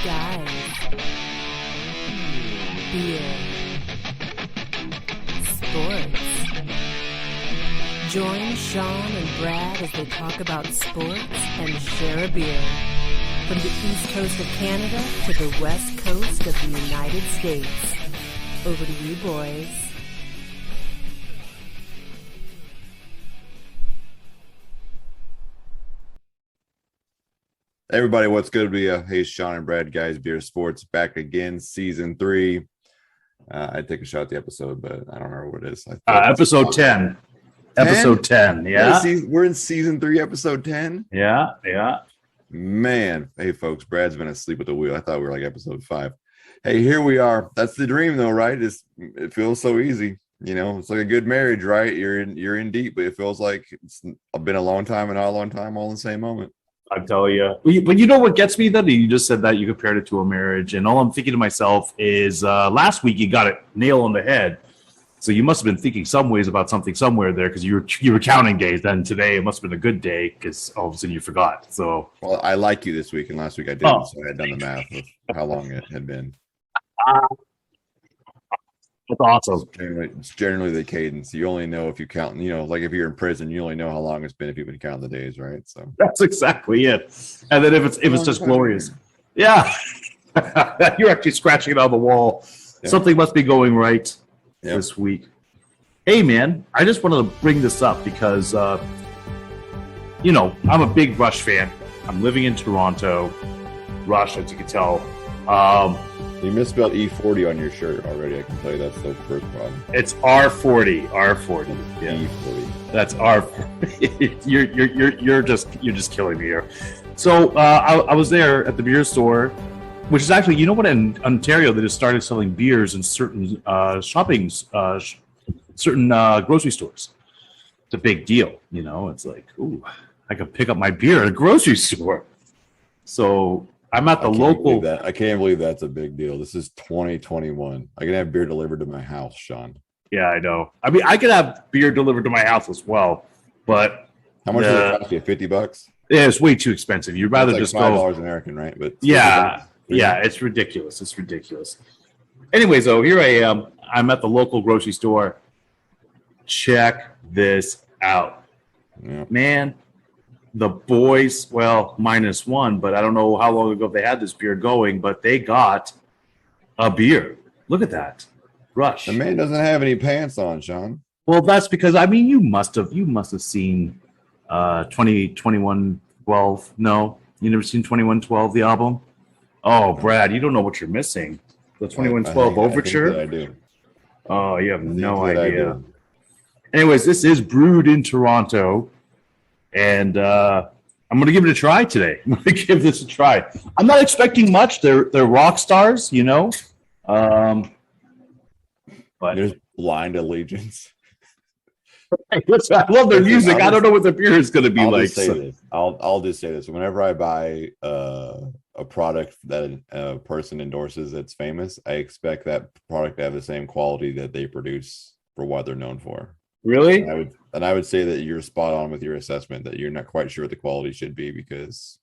Guys, beer, sports. Join Sean and Brad as they talk about sports and share a beer. From the east coast of Canada to the west coast of the United States. Over to you, boys. Hey everybody, what's good? Hey, Sean and Brad, guys, beer sports back again, season 3. I'd take a shot at the episode, but I don't remember what it is. Episode 10. Episode 10. Yeah. We're in season 3, episode 10. Yeah. Man, hey folks, Brad's been asleep at the wheel. I thought we were like episode 5. Hey, here we are. That's the dream, though, right? It feels so easy. You know, it's like a good marriage, right? You're in deep, but it feels like it's been a long time and not a long time, all in the same moment. I tell you. But you know what gets me, that you just said that you compared it to a marriage, and all I'm thinking to myself is last week you got it nail on the head. So you must have been thinking some ways about something somewhere there, because you were counting days. Then today it must have been a good day because all of a sudden you forgot. So well, I like you this week, and last week I didn't, so I had done the math of how long it had been. That's awesome. It's generally the cadence. You only know if you count, like if you're in prison, you only know how long it's been if you've been counting the days, right? So that's exactly it. And then if it's just glorious. Yeah. You're actually scratching it on the wall. Yeah. Something must be going right this week. Hey man, I just wanted to bring this up because I'm a big Rush fan. I'm living in Toronto. Rush, as you can tell. You misspelled E40 on your shirt already. I can tell you that's the first problem. It's R40. R40. Yeah. E40. That's R40. You're just killing me here. So I was there at the beer store, which is actually, in Ontario they just started selling beers in certain certain grocery stores. It's a big deal. It's like, ooh, I could pick up my beer at a grocery store. So I'm at the local. I can't believe that's a big deal. This is 2021. I can have beer delivered to my house, Sean. Yeah, I know. I mean, I could have beer delivered to my house as well, but how much does it cost you? $50? Yeah, it's way too expensive. You'd rather like just $5 American, right? But yeah, it's ridiculous. It's ridiculous. Anyways, though, here I am. I'm at the local grocery store. Check this out, man. The boys, well, -1, but I don't know how long ago they had this beer going, but they got a beer. Look at that. Rush. The man doesn't have any pants on, Sean. Well, that's because, you must have seen 2112. No, you never seen 2112, the album? Oh, Brad, you don't know what you're missing. The 2112 Overture? I do. Oh, you have no idea. Anyways, this is brewed in Toronto. And I'm going to give it a try today. I'm going to give this a try. I'm not expecting much. They're rock stars, but there's Blind Allegiance. Listen, I love their music. I don't know what the beer is going to be like. I'll just say this. Whenever I buy a product that a person endorses that's famous, I expect that product to have the same quality that they produce for what they're known for. Really? And I would say that you're spot on with your assessment that you're not quite sure what the quality should be because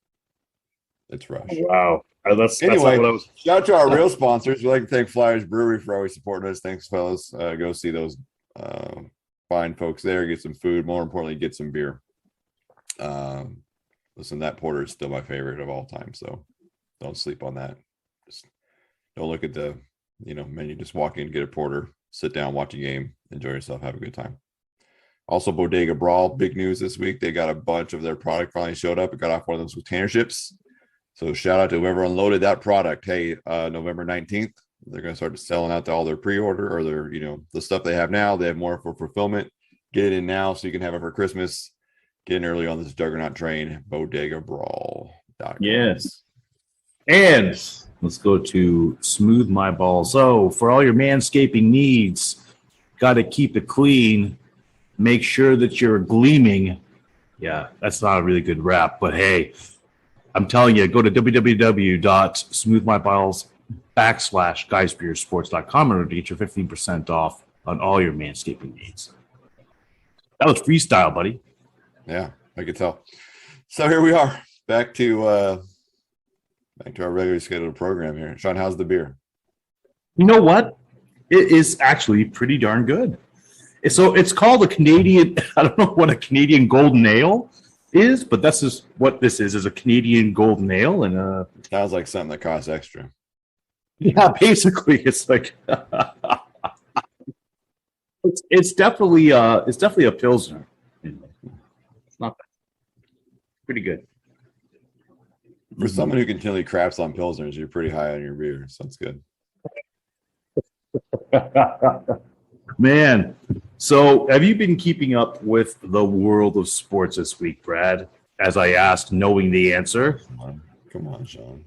it's Rush. Wow. That's anyway, what I was... shout out to our real sponsors. We'd like to thank Flyers Brewery for always supporting us. Thanks, fellas. Go see those fine folks there. Get some food. More importantly, get some beer. Listen, that porter is still my favorite of all time, so don't sleep on that. Just don't look at the menu. Just walk in, get a porter, sit down, watch a game, enjoy yourself, have a good time. Also, Bodega Brawl, big news this week. They got a bunch of their product finally showed up. It got off one of those container ships. So shout out to whoever unloaded that product. Hey, November 19th, they're going to start selling out to all their pre-order or their, the stuff they have now. They have more for fulfillment. Get it in now so you can have it for Christmas. Get in early on this juggernaut train, bodegabrawl.com. Yes. And let's go to Smooth My Balls. So for all your manscaping needs, got to keep it clean. Make sure that you're gleaming. Yeah, that's not a really good rap, but hey, I'm telling you, go to www.smoothmyballs.com/guysbeersports.com in order to get your 15% off on all your manscaping needs. That was freestyle, buddy. Yeah, I could tell. So here we are, back to Back to our regularly scheduled program here. Sean, how's the beer? You know what? It is actually pretty darn good. So it's called a Canadian. I don't know what a Canadian golden ale is, but that's just what this is a Canadian golden ale. And Sounds like something that costs extra. yeah, basically it's like it's definitely a Pilsner. It's not bad. Pretty good. For someone who continually craps on Pilsners, you're pretty high on your beer. So that's good. Man, so have you been keeping up with the world of sports this week, Brad? As I asked, knowing the answer. Come on, Sean.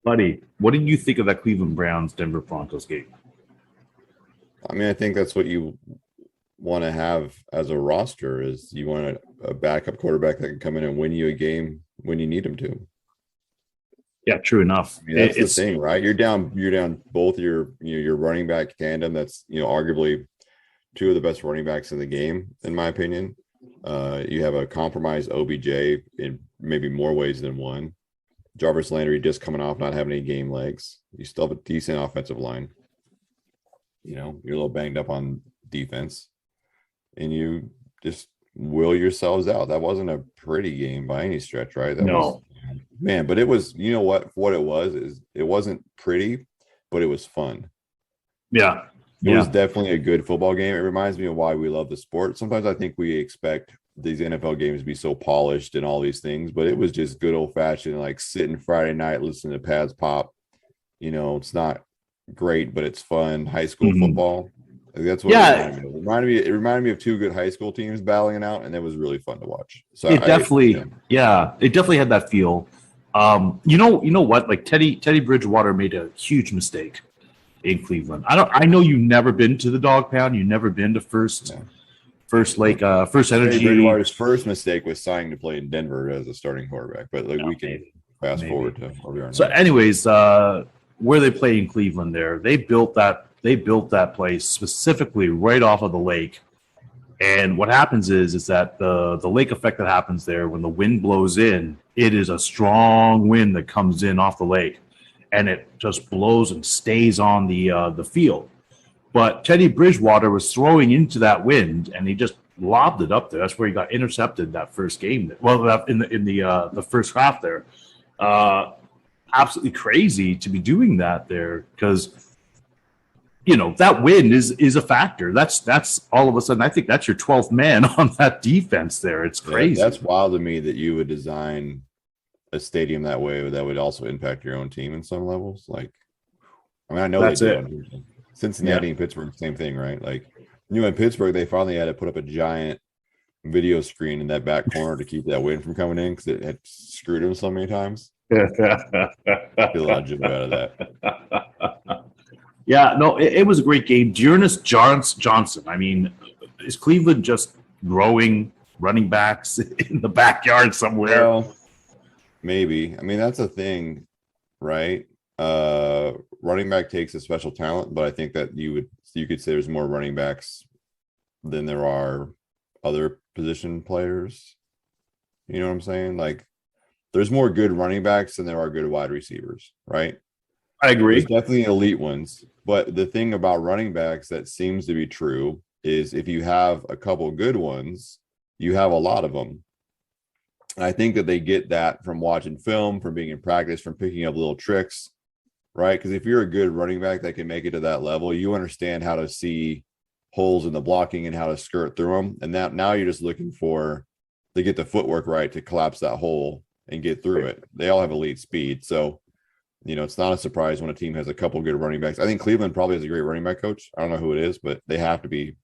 Buddy, what did you think of that Cleveland Browns Denver Broncos game? I mean, I think that's what you want to have as a roster is you want a backup quarterback that can come in and win you a game when you need him to. Yeah, true enough. I mean, that's the thing, right? You're down both your running back tandem. That's arguably two of the best running backs in the game, in my opinion. You have a compromised OBJ in maybe more ways than one. Jarvis Landry just coming off not having any game legs. You still have a decent offensive line. You're a little banged up on defense, and you just will yourselves out. That wasn't a pretty game by any stretch, right? No. Man, but it was, what it was is it wasn't pretty, but it was fun. Yeah. It was definitely a good football game. It reminds me of why we love the sport. Sometimes I think we expect these NFL games to be so polished and all these things, but it was just good old fashioned, like sitting Friday night, listening to pads pop. It's not great, but it's fun. High school football. That's what it reminded me of two good high school teams battling it out, and it was really fun to watch. So it definitely had that feel. You know what? Like Teddy Bridgewater made a huge mistake in Cleveland. I know you've never been to the Dog Pound. You've never been to First Energy. Teddy Bridgewater's first mistake was signing to play in Denver as a starting quarterback. But we can fast forward to where we are now. So, anyways, where they play in Cleveland, they built that place specifically right off of the lake. And what happens is that the lake effect that happens there when the wind blows in, it is a strong wind that comes in off the lake, and it just blows and stays on the field. But Teddy Bridgewater was throwing into that wind, and he just lobbed it up there. That's where he got intercepted that first game. Well, in the first half there, absolutely crazy to be doing that there because. That win is a factor. That's all of a sudden. I think that's your 12th man on that defense there. It's crazy. That's wild to me that you would design a stadium that way that would also impact your own team in some levels. Like, I know that's they did. Cincinnati and Pittsburgh, same thing, right? Like, in Pittsburgh, they finally had to put up a giant video screen in that back corner to keep that wind from coming in because it had screwed them so many times. I feel a lot of joy out of that. Yeah, no, it was a great game. Dearness Johnson. I mean, is Cleveland just growing running backs in the backyard somewhere? Well, maybe. I mean, that's a thing, right? Running back takes a special talent, but I think that you could say there's more running backs than there are other position players. You know what I'm saying? Like, there's more good running backs than there are good wide receivers, right? I agree. There's definitely elite ones. But the thing about running backs that seems to be true is if you have a couple good ones, you have a lot of them. And I think that they get that from watching film, from being in practice, from picking up little tricks, right? Because if you're a good running back that can make it to that level, you understand how to see holes in the blocking and how to skirt through them. And that now you're just looking to get the footwork right to collapse that hole and get through it. They all have elite speed. So, it's not a surprise when a team has a couple good running backs. I think Cleveland probably has a great running back coach. I don't know who it is, but they have to be,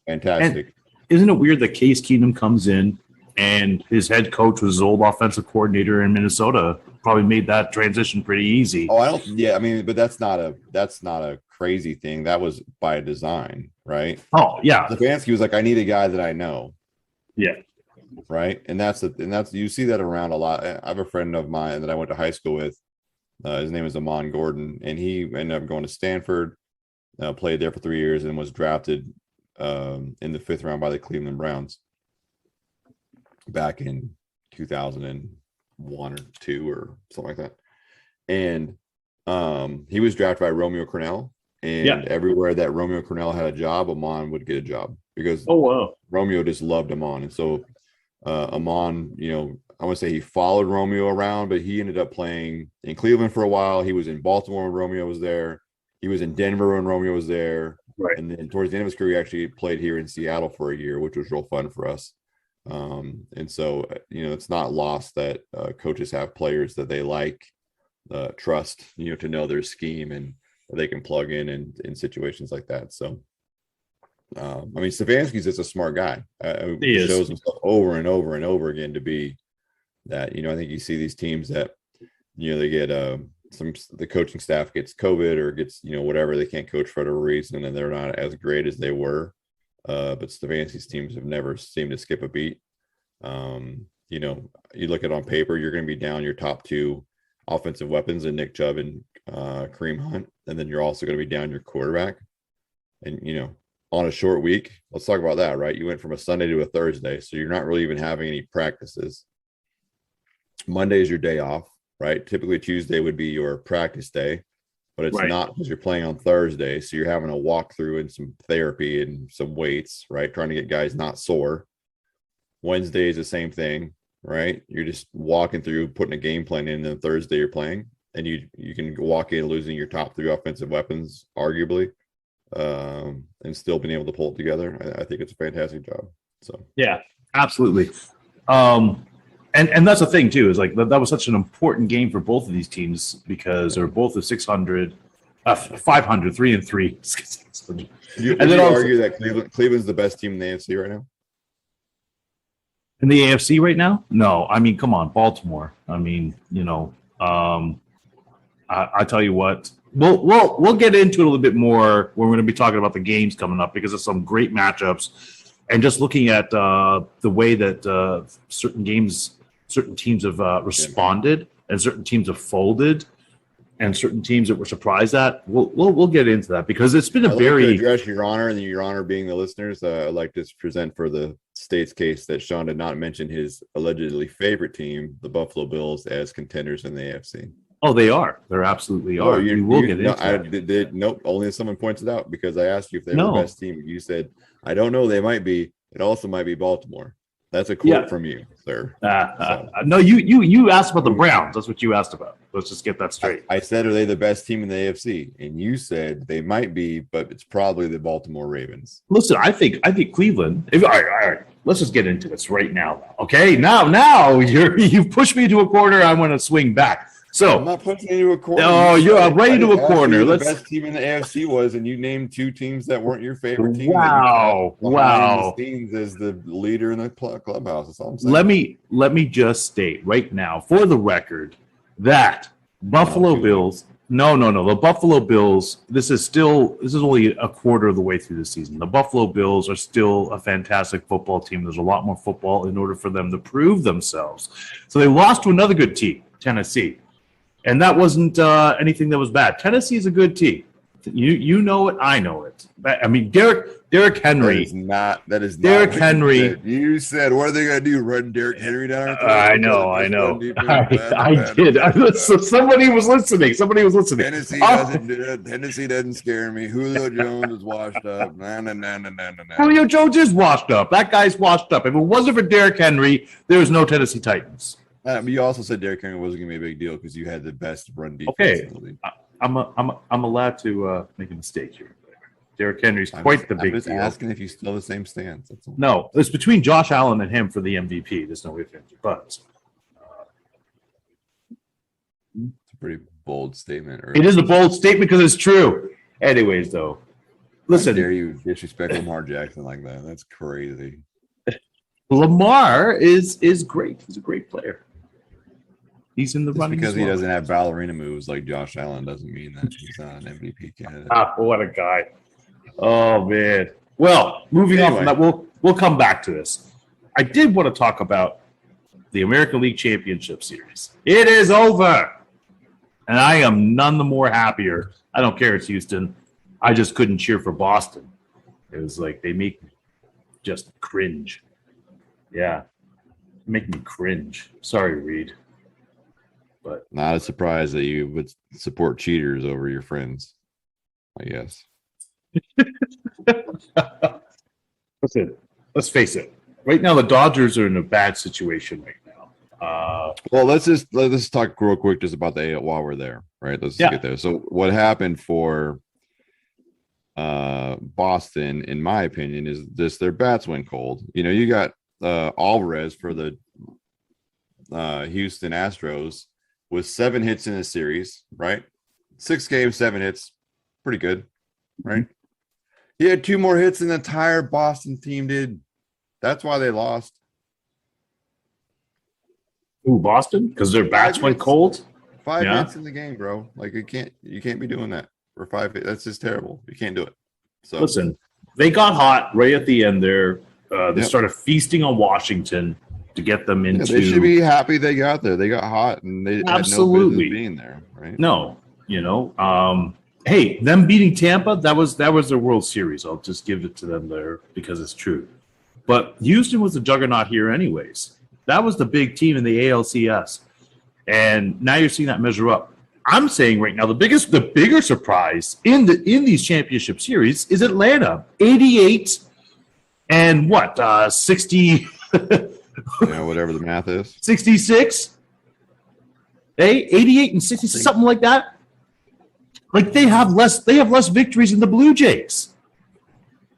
fantastic. And isn't it weird that Case Keenum comes in and his head coach was his old offensive coordinator in Minnesota? Probably made that transition pretty easy. But that's not a crazy thing. That was by design, right? Oh, yeah. Stefanski was like, I need a guy that I know. Yeah. Right. And that's you see that around a lot. I have a friend of mine that I went to high school with. His name is Amon Gordon, and he ended up going to Stanford, played there for 3 years, and was drafted in the 5th round by the Cleveland Browns. back in 2001 or 2 or something like that. And he was drafted by Romeo Crennel. And everywhere that Romeo Crennel had a job, Amon would get a job because Romeo just loved Amon. And so Amon, I want to say he followed Romeo around, but he ended up playing in Cleveland for a while. He was in Baltimore when Romeo was there. He was in Denver when Romeo was there. Right. And then towards the end of his career, he actually played here in Seattle for a year, which was real fun for us. And so, it's not lost that coaches have players that they like, trust, to know their scheme and they can plug in situations like that. So, Stefanski's just a smart guy. He shows himself over and over and over again to be that. I think you see these teams that, they get the coaching staff gets COVID or gets, whatever, they can't coach for whatever reason, and they're not as great as they were. But Stefanski's teams have never seemed to skip a beat. You look at on paper, you're going to be down your top 2 offensive weapons in Nick Chubb and Kareem Hunt, and then you're also going to be down your quarterback. And on a short week, let's talk about that, right? You went from a Sunday to a Thursday, so you're not really even having any practices. Monday is your day off, right? Typically Tuesday would be your practice day, but it's not because you're playing on Thursday, so you're having a walkthrough and some therapy and some weights, right? Trying to get guys not sore. Wednesday is the same thing, right? You're just walking through, putting a game plan in, and then Thursday you're playing, and you can walk in losing your top 3 offensive weapons, arguably, and still being able to pull it together. I think it's a fantastic job. So yeah, absolutely. And that's the thing too, is like that was such an important game for both of these teams because they're both at 500, 3-3. You argue that Cleveland's the best team in the AFC right now? In the AFC right now? No, come on, Baltimore. I tell you what, we'll get into it a little bit more when we're going to be talking about the games coming up because of some great matchups, and just looking at the way that certain teams have responded, and certain teams have folded, and certain teams that were surprised at. We'll get into that because it's been to address Your Honor, and Your Honor being the listeners. I'd like to present for the state's case that Sean did not mention his allegedly favorite team, the Buffalo Bills, as contenders in the AFC. Oh, they are. They're absolutely are. We'll get into that. Nope. Only if someone points it out, because I asked you if they were the best team. You said, I don't know. They might be. It also might be Baltimore. That's a quote from you, sir. No, you asked about the Browns. That's what you asked about. Let's just get that straight. I said, are they the best team in the AFC? And you said they might be, but it's probably the Baltimore Ravens. Listen, I think Cleveland. All right. Let's just get into this right now. Okay, now you've pushed me to a corner. I want to swing back. So I'm not pushing you to a corner. Oh, you're right into a corner. The best team in the AFC was, and you named 2 teams that weren't your favorite team. Wow. The scenes as the leader in the clubhouse. That's all I'm saying. Let me just state right now, for the record, that Buffalo Bills. No. The Buffalo Bills. This is only a quarter of the way through the season. The Buffalo Bills are still a fantastic football team. There's a lot more football in order for them to prove themselves. So they lost to another good team, Tennessee. And that wasn't anything that was bad. Tennessee is a good team. You know it. I know it. Derrick Henry. That is not Derrick Henry. You said, what are they going to do? Run Derrick Henry down? I know. I did. So somebody was listening. Tennessee doesn't scare me. Julio Jones is washed up. Julio Jones is washed up. That guy's washed up. If it wasn't for Derrick Henry, there was no Tennessee Titans. But you also said Derrick Henry wasn't going to be a big deal because you had the best run defense. Okay, I'm allowed to make a mistake here. Derrick Henry's quite the big deal. I'm just asking if you still the same stance. That's all. No, it's between Josh Allen and him for the MVP. There's no ifs, ands, or buts. It's a pretty bold statement. It is a bold statement because it's true. Anyways, though, listen. How dare you disrespect Lamar Jackson like that? That's crazy. Lamar is great. He's a great player. He's in the running because he doesn't have ballerina moves like Josh Allen doesn't mean that he's not an MVP candidate. What a guy! Oh man. Well, moving on from that, we'll come back to this. I did want to talk about the American League Championship Series. It is over, and I am none the more happier. I don't care it's Houston. I just couldn't cheer for Boston. It was like they make me just cringe. Yeah. Make me cringe. Sorry, Reed. But Not a surprise that you would support cheaters over your friends, I guess. listen, let's face it. Right now, the Dodgers are in a bad situation right now. Well, let's talk real quick just about the AL while we're there, right? Let's Yeah. get there. So what happened for Boston, in my opinion, is this: their bats went cold. You know, you got Alvarez for the Houston Astros with 7 hits in a series, right? 6 games, 7 hits, pretty good, right? He had 2 more hits than the entire Boston team did. That's why they lost. Ooh, Boston? Because their bats went cold? 5 Yeah. hits in the game, bro. Like you can't be doing that for 5 hits. That's just terrible. You can't do it. So Listen, they got hot right at the end there. They Yep. started feasting on Washington to get them yeah, into. they should be happy they got there. They got hot and they had no Absolutely. business being there, right? No, hey, them beating Tampa, that was their World Series. I'll just give it to them there because it's true. But Houston was the juggernaut here anyways. That was the big team in the ALCS. And now you're seeing that measure up. I'm saying right now the bigger surprise in these championship series is Atlanta. 88 and 60 Yeah, whatever the math is. 66? Hey, 88 and 60, something like that. Like they have less victories than the Blue Jays.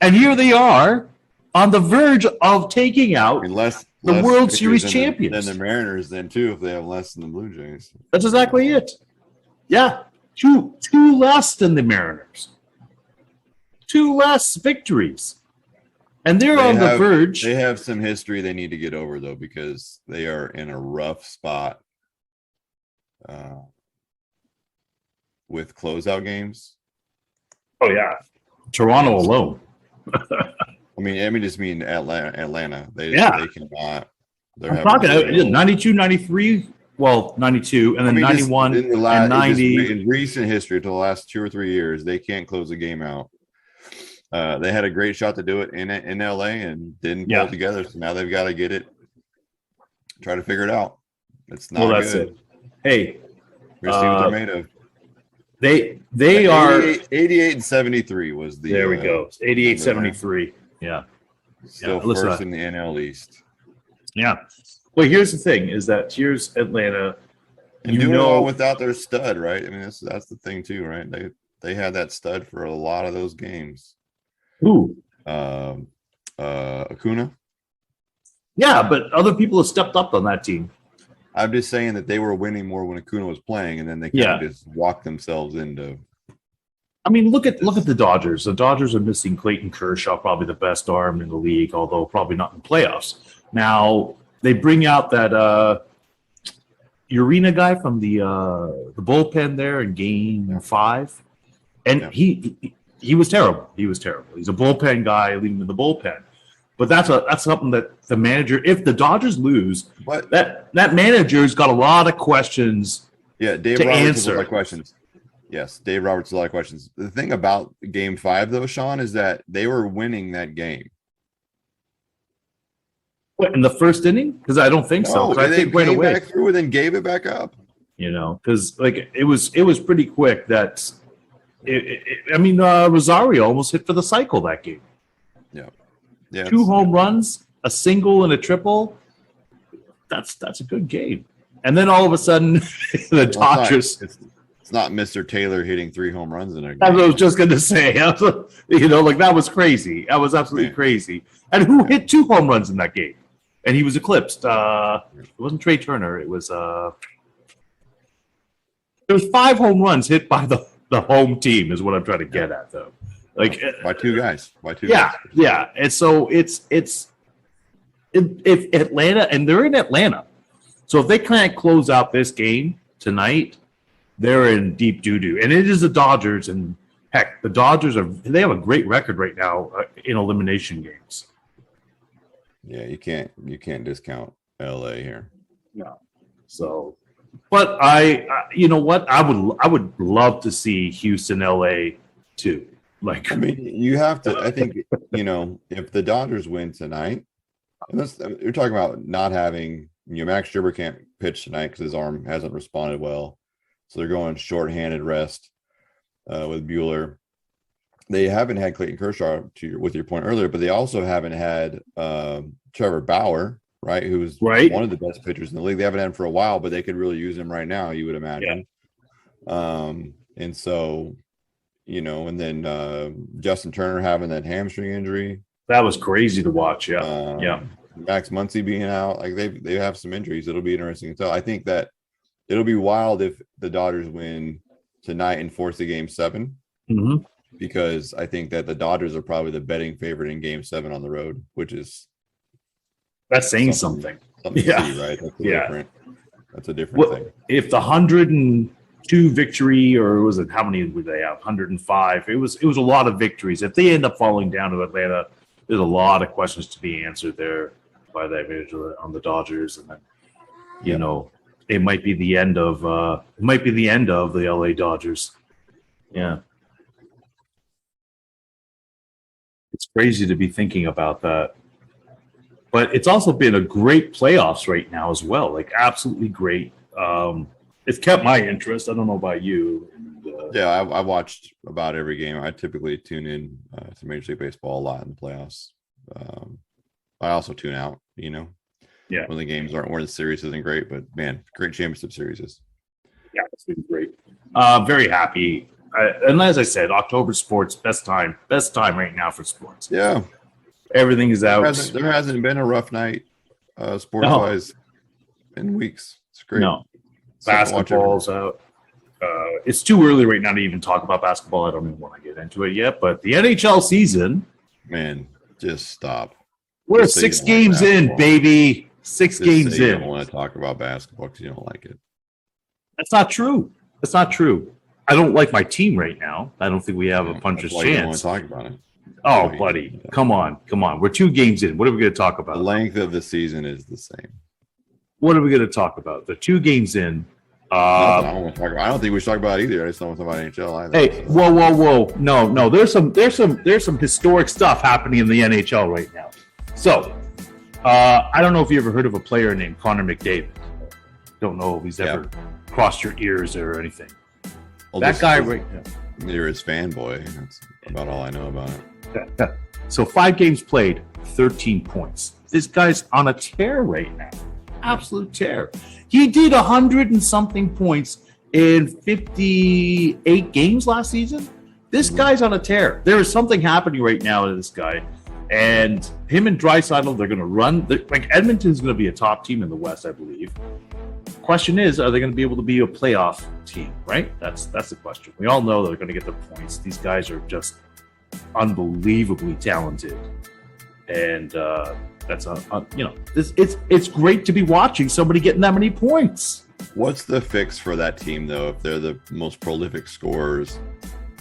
And here they are on the verge of taking out I mean, less the World victories Series than champions. than the Mariners, then too, if they have less than the Blue Jays. That's exactly it. Yeah, two less than the Mariners. 2 less victories. And they're on the verge. They have some history they need to get over though, because they are in a rough spot with closeout games. Oh, yeah. Toronto alone. I mean Atlanta. They cannot. I'm talking 92, 93. Well, 92, and then 91 in and 90. In recent history, to the last 2 or 3 years, they can't close a game out. They had a great shot to do it in LA and didn't pull it together. So now they've got to get it, try to figure it out. It's not Well, that's good. it. Hey, We're see what they're made of. they are. 88 and 73 was the. There we go. 88, 73. Yeah. Still listen first to in the NL East. Yeah. Well, here's the thing: is that here's Atlanta. And doing it all without their stud, right? I mean, that's the thing too, right? They had that stud for a lot of those games. Who? Acuna. Yeah, but other people have stepped up on that team. I'm just saying that they were winning more when Acuna was playing, and then they kind of just walked themselves into. I mean, look at the Dodgers. The Dodgers are missing Clayton Kershaw, probably the best arm in the league, although probably not in the playoffs. Now they bring out that Urena guy from the bullpen there in Game 5, and he was terrible. He was terrible. He's a bullpen guy leading in the bullpen. But that's something that the manager, if the Dodgers lose, that manager's got a lot of questions. Yeah, Dave to Roberts has answer. a lot of questions. Yes, Dave Roberts has a lot of questions. The thing about Game 5, though, Sean, is that they were winning that game. What, in the first inning? Because I don't think so. 'Cause I they think right came away, back through and then gave it back up. because like it was pretty quick. That Rosario almost hit for the cycle that game. Yeah, 2 home runs, a single and a triple. That's a good game. And then all of a sudden, the Dodgers. It's not Mr. Taylor hitting 3 home runs in a game. As I was just going to say, that was crazy. That was absolutely crazy. And who hit 2 home runs in that game? And he was eclipsed. It wasn't Trey Turner. It was there was 5 home runs hit by the home team is what I'm trying to get at, though. Like by 2 guys. Yeah. And so if Atlanta, and they're in Atlanta, so if they can't close out this game tonight, they're in deep doo-doo. And it is the Dodgers, and heck, the Dodgers they have a great record right now in elimination games. Yeah, you can't discount LA here. No. So, but I you know what? I would love to see Houston, LA too. Like, I mean, you have to. I think if the Dodgers win tonight, And you're talking about not having, Max Scherzer can't pitch tonight because his arm hasn't responded well. So they're going shorthanded rest with Buehler. They haven't had Clayton Kershaw, with your point earlier, but they also haven't had Trevor Bauer, right? Who's one of the best pitchers in the league. They haven't had him for a while, but they could really use him right now, you would imagine. Yeah. And so, and then Justin Turner having that hamstring injury. That was crazy to watch. Yeah. Max Muncy being out, like they have some injuries. It'll be interesting to tell. I think that it'll be wild if the Dodgers win tonight and force a Game 7, because I think that the Dodgers are probably the betting favorite in Game 7 on the road, which is that's saying something. To see, right? That's a different thing. If the 102 victory, or was it, how many would they have? 105. It was a lot of victories. If they end up falling down to Atlanta, there's a lot of questions to be answered there by that manager on the Dodgers, and then it might be the end of the LA Dodgers. Yeah. It's crazy to be thinking about that. But it's also been a great playoffs right now as well. Like, absolutely great. It's kept my interest. I don't know about you. I watched about every game. I typically tune in to Major League Baseball a lot in the playoffs. I also tune out, when the games aren't, where the series isn't great. But, man, great championship series is. Yeah, it's been great. Very happy. And as I said, October sports, best time right now for sports. Yeah. Everything is out. There hasn't been a rough night sports-wise in weeks. It's great. No. Basketball's out. It's too early right now to even talk about basketball. I don't even want to get into it yet. But the NHL season. Man, just stop. We're 6 games in, baby. 6 games in. You don't want to talk about basketball because you don't like it. That's not true. I don't like my team right now. I don't think we have a puncher's chance. You don't want to talk about it. Oh, buddy. Come on. We're 2 games in. What are we going to talk about? The length of the season is the same. What are we going to talk about? The 2 games in. I don't think we should talk about it either. I just don't want to talk about NHL either. Hey, whoa. No. There's some historic stuff happening in the NHL right now. So, I don't know if you ever heard of a player named Connor McDavid. Don't know if he's ever crossed your ears or anything. Well, that guy right now. You're his fanboy. That's about all I know about it. So 5 games played, 13 points. This guy's on a tear right now. Absolute tear. He did 100 and something points in 58 games last season. This guy's on a tear. There is something happening right now to this guy. And him and Draisaitl, they're going to run. Like, Edmonton's going to be a top team in the West, I believe. Question is, are they going to be able to be a playoff team, right? That's the question. We all know they're going to get the points. These guys are just unbelievably talented. And that's it's great to be watching somebody getting that many points. What's the fix for that team, though, if they're the most prolific scorers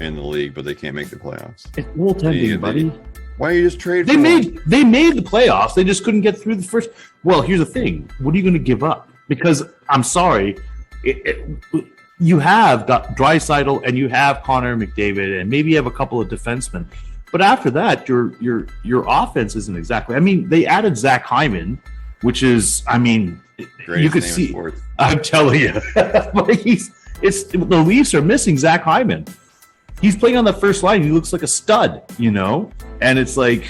in the league, but they can't make the playoffs? It's goaltending, buddy. Why don't you just trade? They made the playoffs. They just couldn't get through the first. Well, here's the thing. What are you going to give up? Because I'm sorry, you have got Draisaitl and you have Connor McDavid and maybe you have a couple of defensemen, but after that, your offense isn't exactly. I mean, they added Zach Hyman, which is, I mean, you could see. I'm telling you, but the Leafs are missing Zach Hyman. He's playing on the first line. He looks like a stud, and it's like,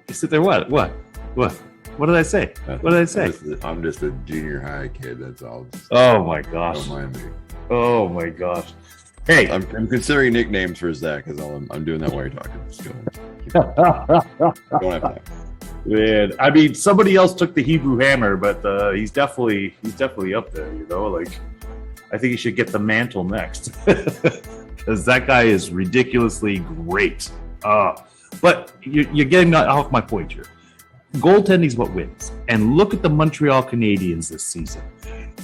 you sit there. What? What did I say? I'm just a junior high kid. That's all. Oh my gosh! Don't mind me. Oh my gosh! Hey, I'm considering nicknames for Zach because I'm doing that while you're talking. Just don't have time. Man, I mean, somebody else took the Hebrew Hammer, but he's definitely up there. Like, I think he should get the mantle next because that guy is ridiculously great. But you're getting off my point here. Goaltending is what wins. And look at the Montreal Canadiens this season.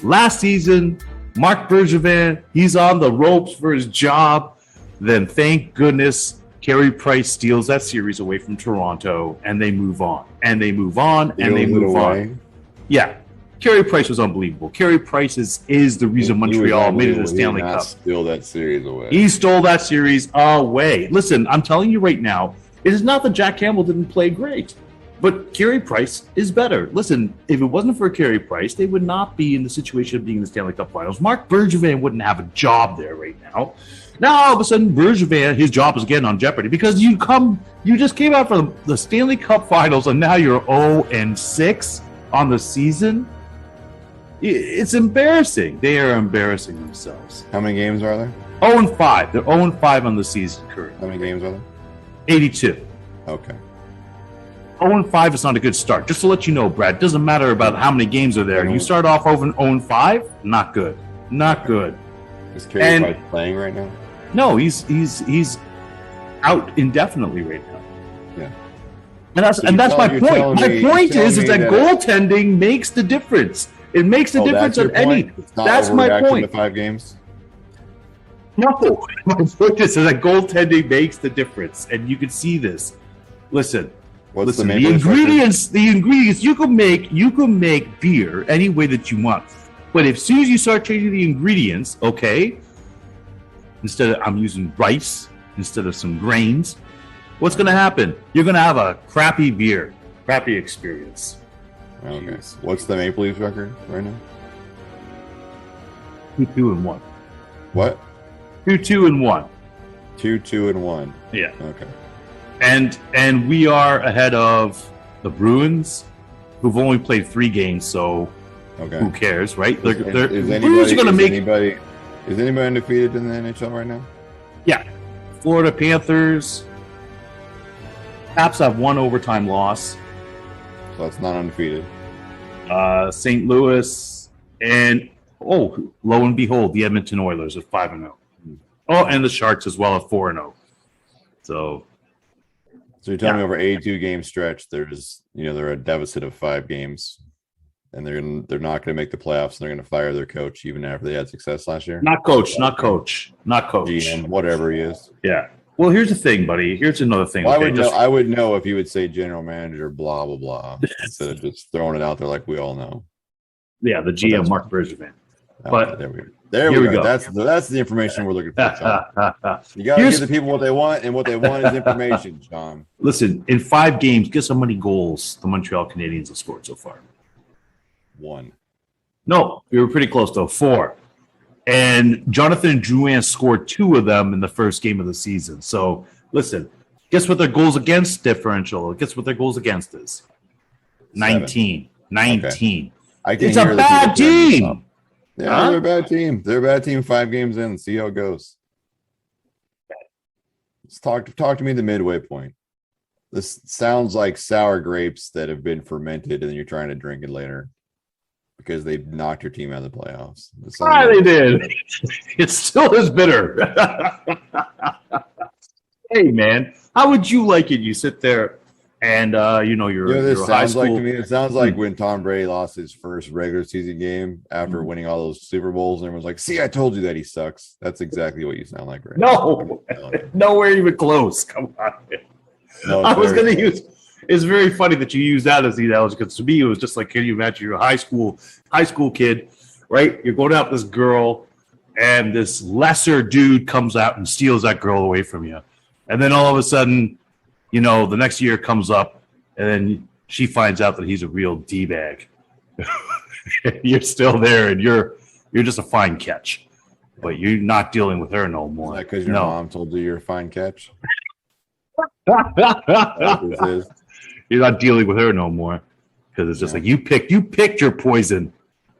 Last season, Marc Bergevin, he's on the ropes for his job. Then, thank goodness, Carey Price steals that series away from Toronto, and they move on. And they move on, and they move on. Yeah. Carey Price was unbelievable. Carey Price is the reason Montreal made it to the Stanley Cup. Steal that series away. He stole that series away. Listen, I'm telling you right now, it is not that Jack Campbell didn't play great. But Carey Price is better. Listen, if it wasn't for Carey Price, they would not be in the situation of being in the Stanley Cup Finals. Marc Bergevin wouldn't have a job there right now. Now all of a sudden, Bergevin, his job is again on jeopardy because you just came out from the Stanley Cup Finals and now you're 0-6 on the season. It's embarrassing. They are embarrassing themselves. How many games are there? 0-5. They're 0-5 on the season currently. How many games are there? 82. Okay. 0-5 is not a good start. Just to let you know, Brad, doesn't matter about how many games are there. You start off over 0-5, not good. Not good. Is Carey Price playing right now? No, he's out indefinitely right now. Yeah. And that's my point. My point is that goaltending makes the difference. It makes the difference on any. That's my point. To 5 games. No, my point is that goaltending makes the difference, and you can see this. Listen, the ingredients. You can make beer any way that you want, but as soon as you start changing the ingredients, okay, instead of I'm using rice instead of some grains, what's going to happen? You're going to have a crappy beer, crappy experience. Okay. What's the Maple Leafs record right now? 2-1. What? 2-1. 2-1. Yeah. Okay. And we are ahead of the Bruins, who've only played 3 games, so who cares, right? Is anybody undefeated in the NHL right now? Yeah. Florida Panthers. Caps have 1 overtime loss. So that's not undefeated. St. Louis, and lo and behold, the Edmonton Oilers at 5-0. Oh, and the Sharks as well at 4-0. So you're telling me over 82 game stretch, they're a deficit of 5 games, and they're not going to make the playoffs. And they're going to fire their coach even after they had success last year. Not coach. GM, whatever he is. Yeah. Well, here's the thing, buddy. Here's another thing. Well, I would know if you would say general manager, blah blah blah, instead of just throwing it out there like we all know. Yeah, the GM, Marc Bergevin. But there we go. That's the information we're looking for, John. You got to give the people what they want, and what they want is information, John. Listen, in 5 games, guess how many goals the Montreal Canadiens have scored so far? 1. No, we were pretty close, though. 4. And Jonathan Drouin scored 2 of them in the first game of the season. So, listen, guess what their goals against differential? Guess what their goals against is? 19. 19. Okay. It's a bad team. Yeah, they're a bad team. They're a bad team 5 games in. See how it goes. Let's talk to me the midway point. This sounds like sour grapes that have been fermented and then you're trying to drink it later because they knocked your team out of the playoffs. They did. It still is bitter. Hey, man, how would you like it? You sit there and you're sounds high school. like to me. It sounds like when Tom Brady lost his first regular season game after winning all those Super Bowls, and everyone's like, "See, I told you that he sucks." That's exactly what you sound like right now. Nowhere even close. Come on. No, I was going to use. It's very funny that you use that as the analogy because to me it was just like, can you imagine you're a high school kid, right? You're going out with this girl, and this lesser dude comes out and steals that girl away from you, and then all of a sudden, the next year comes up, and then she finds out that he's a real D-bag. You're still there, and you're just a fine catch, but you're not dealing with her no more. Is that because your mom told you you're a fine catch? You're not dealing with her no more because it's just like you picked your poison.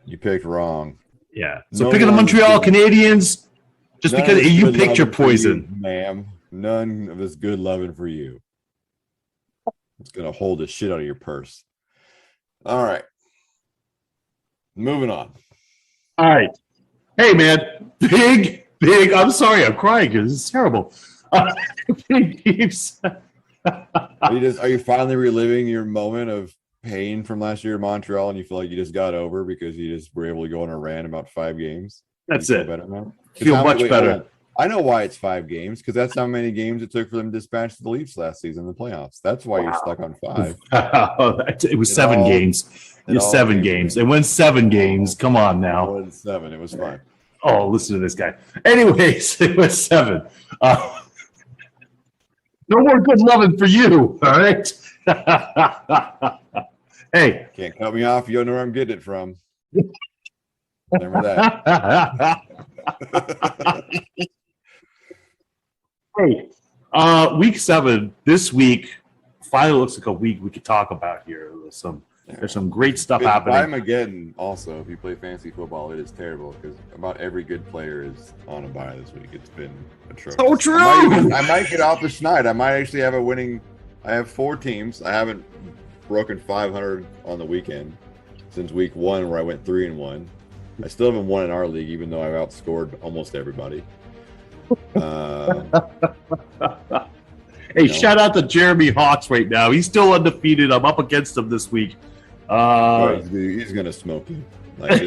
You picked wrong. Yeah. So picking the Montreal Canadiens just because you picked your poison, ma'am. None of this good loving for you. It's gonna hold the shit out of your purse. All right. Moving on. All right. Hey, man. Big. I'm sorry. I'm crying because it's terrible. Big teams. Are you finally reliving your moment of pain from last year in Montreal, and you feel like you just got over because you just were able to go on a rant about 5 games? That's it. Feel much better. I know why it's 5 games because that's how many games it took for them to dispatch the Leafs last season in the playoffs. That's why you're stuck on 5. It was 7 games. It was 7 games. It went 7 games. Come on now. It wasn't 7. It was 5. Oh, listen to this guy. Anyways, it was 7. No more good loving for you. All right. Hey. Can't cut me off. You don't know where I'm getting it from. Remember that. Hey, week 7 this week finally looks like a week we could talk about here. There's some great stuff happening. Armageddon also, if you play fantasy football, it is terrible because about every good player is on a bye this week. It's been atrocious. So true. I might get off the schneid. I might actually have a winning. I have 4 teams. I haven't broken 500 on the weekend since week 1 where I went 3-1. I still haven't won in our league, even though I've outscored almost everybody. Hey, shout out to Jeremy Hawks right now. He's still undefeated. I'm up against him this week. He's gonna smoke you. Like,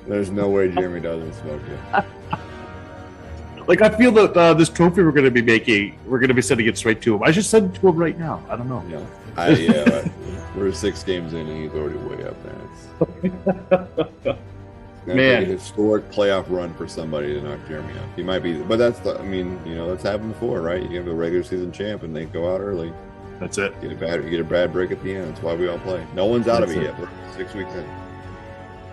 there's no way Jeremy doesn't smoke you. Like, I feel that this trophy we're going to be making, we're going to be sending it straight to him. I should send it to him right now. I don't know. Yeah, we're 6 games in and he's already way up there. It's Man, a historic playoff run for somebody to knock Jeremy off. He might be, but that's that's happened before, right? You have a regular season champ and they go out early. That's it. You get a bad break at the end. That's why we all play. No one's out of it yet. We're 6 weeks in.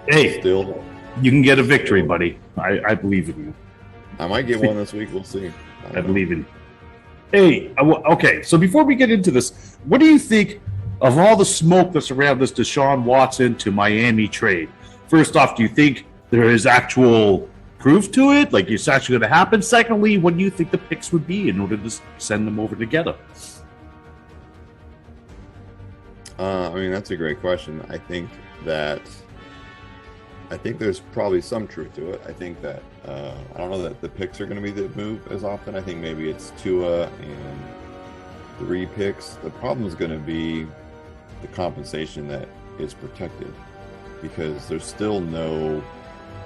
Hey, Still, you can get a victory, buddy. I believe in you. I might get one this week. We'll see. I believe in you. Hey, okay. So before we get into this, what do you think of all the smoke that's around this Deshaun Watson to Miami trade? First off, do you think there is actual proof to it? Like, it's actually going to happen? Secondly, what do you think the picks would be in order to send them over together? That's a great question. I think there's probably some truth to it. I think that I don't know that the picks are going to be the move as often. I think maybe it's Tua and 3 picks. The problem is going to be the compensation that is protected because there's still no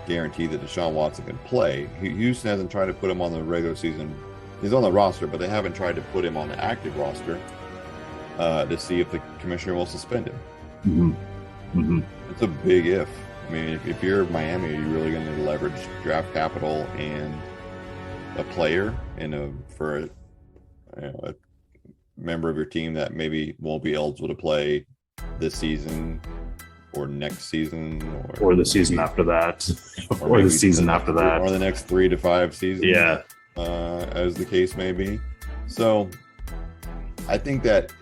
guarantee that Deshaun Watson can play. Houston hasn't tried to put him on the regular season. He's on the roster, but they haven't tried to put him on the active roster to see if the commissioner will suspend him. Mm-hmm. Mm-hmm. It's a big if. I mean, if you're Miami, are you really going to leverage draft capital and a player for a member of your team that maybe won't be eligible to play this season or next season or the season after that or the season after that or the next 3 to 5 seasons? Yeah, as the case may be. So I think that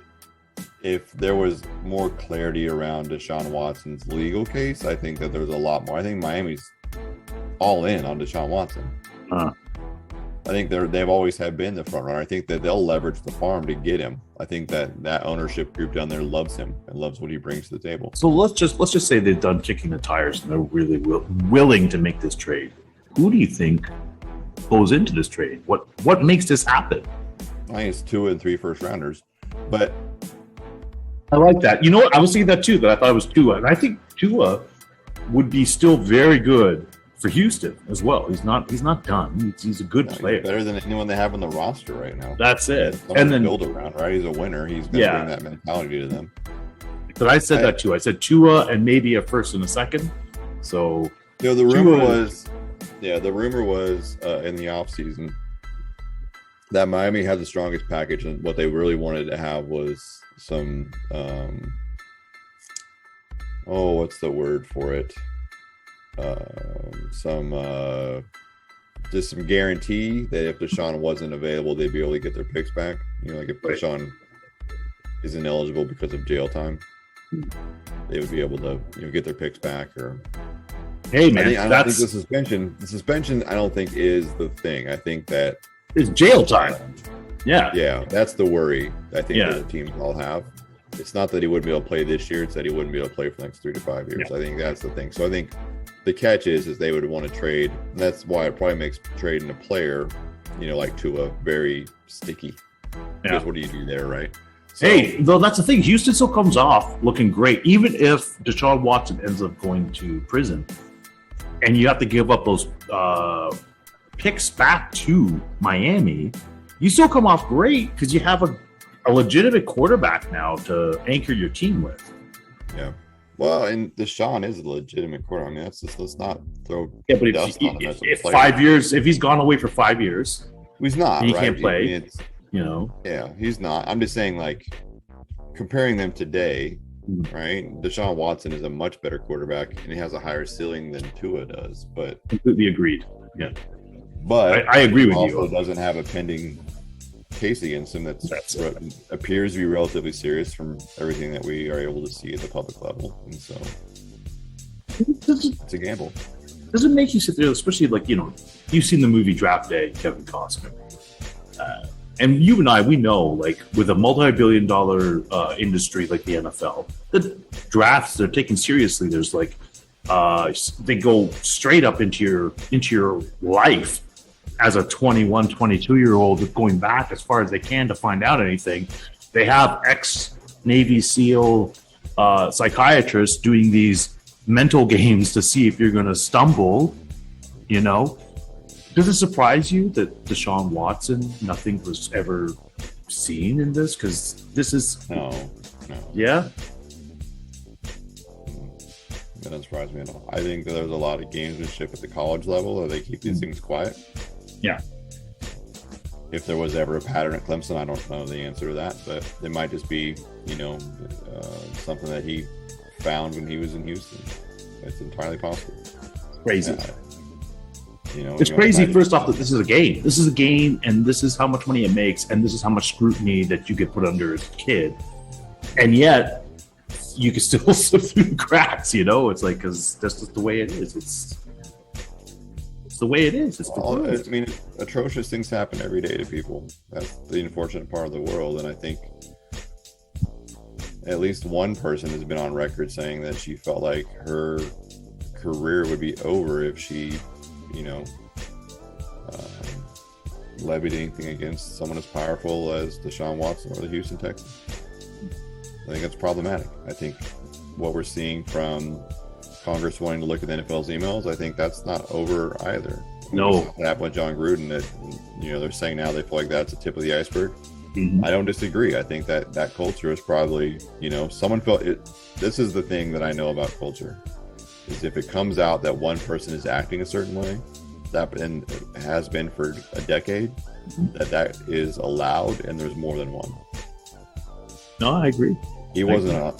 if there was more clarity around Deshaun Watson's legal case, I think that there's a lot more. I think Miami's all in on Deshaun Watson. I think they've always been the front runner. I think that they'll leverage the farm to get him. I think that ownership group down there loves him and loves what he brings to the table. So let's just say they've done kicking the tires and they're really willing to make this trade. Who do you think goes into this trade? What makes this happen? I think it's 2 and 3 first rounders, but I like that. You know what? I was thinking that too. That I thought it was Tua, and I think Tua would be still very good for Houston as well. He's not done. He's a good player. He's better than anyone they have on the roster right now. That's it. And then build around, right? He's a winner. He's going to bring that mentality to them. But I said that too. I said Tua and maybe a first and a second. So the rumor was in the offseason that Miami had the strongest package, and what they really wanted to have was some what's the word for it? Just some guarantee that if Deshaun wasn't available, they'd be able to get their picks back. Like if Deshaun isn't eligible because of jail time, they would be able to get their picks back. Or hey man, I don't think the suspension I don't think is the thing. I think that it's jail time. Yeah, that's the worry I think that the teams all have. It's not that he wouldn't be able to play this year; it's that he wouldn't be able to play for the next 3 to 5 years. Yeah. I think that's the thing. So I think the catch is they would want to trade, and that's why it probably makes trading a player, like Tua, very sticky. Because what do you do there, right? So, hey, though that's the thing. Houston still comes off looking great, even if Deshaun Watson ends up going to prison, and you have to give up those picks back to Miami. You still come off great because you have a legitimate quarterback now to anchor your team with. Yeah. Well, and Deshaun is a legitimate quarterback. I mean, let's not throw but dust on him as a if player. 5 years, if he's gone away for 5 years, he's not. he right? can't play. Yeah, he's not. I'm just saying, like, comparing them today, right? Deshaun Watson is a much better quarterback, and he has a higher ceiling than Tua does. But completely agreed. Yeah, but I agree with also you. Doesn't have a pending case against him that appears to be relatively serious from everything that we are able to see at the public level, and so it's a gamble. Does it make you sit there, especially like you've seen the movie Draft Day, Kevin Costner, and you and I, we know, like, with a multi-billion-dollar industry like the NFL, the drafts, they're taken seriously. There's like they go straight up into your life as a 21, 22-year-old, going back as far as they can to find out anything. They have ex-Navy SEAL psychiatrists doing these mental games to see if you're going to stumble. Does it surprise you that Deshaun Watson, nothing was ever seen in this? Because this is... No. Yeah? That doesn't surprise me at all. I think that there's a lot of gamesmanship at the college level, or they keep these things quiet. Yeah. If there was ever a pattern at Clemson, I don't know the answer to that, but it might just be, something that he found when he was in Houston. It's entirely possible. Crazy. It's crazy, first off, that this is a game. This is a game, and this is how much money it makes, and this is how much scrutiny that you get put under as a kid. And yet, you can still slip through the cracks, It's like, because that's just the way it is. It's the way it is. Atrocious things happen every day to people. That's the unfortunate part of the world, and I think at least one person has been on record saying that she felt like her career would be over if she levied anything against someone as powerful as Deshaun Watson or the Houston Texans. I think that's problematic. I think what we're seeing from Congress wanting to look at the NFL's emails, I think that's not over either. No. What happened with John Gruden, that they're saying now they feel like that's the tip of the iceberg. Mm-hmm. I don't disagree. I think that culture is probably, someone felt it. This is the thing that I know about culture, is if it comes out that one person is acting a certain way, and it has been for a decade, that is allowed, and there's more than one. No, I agree. John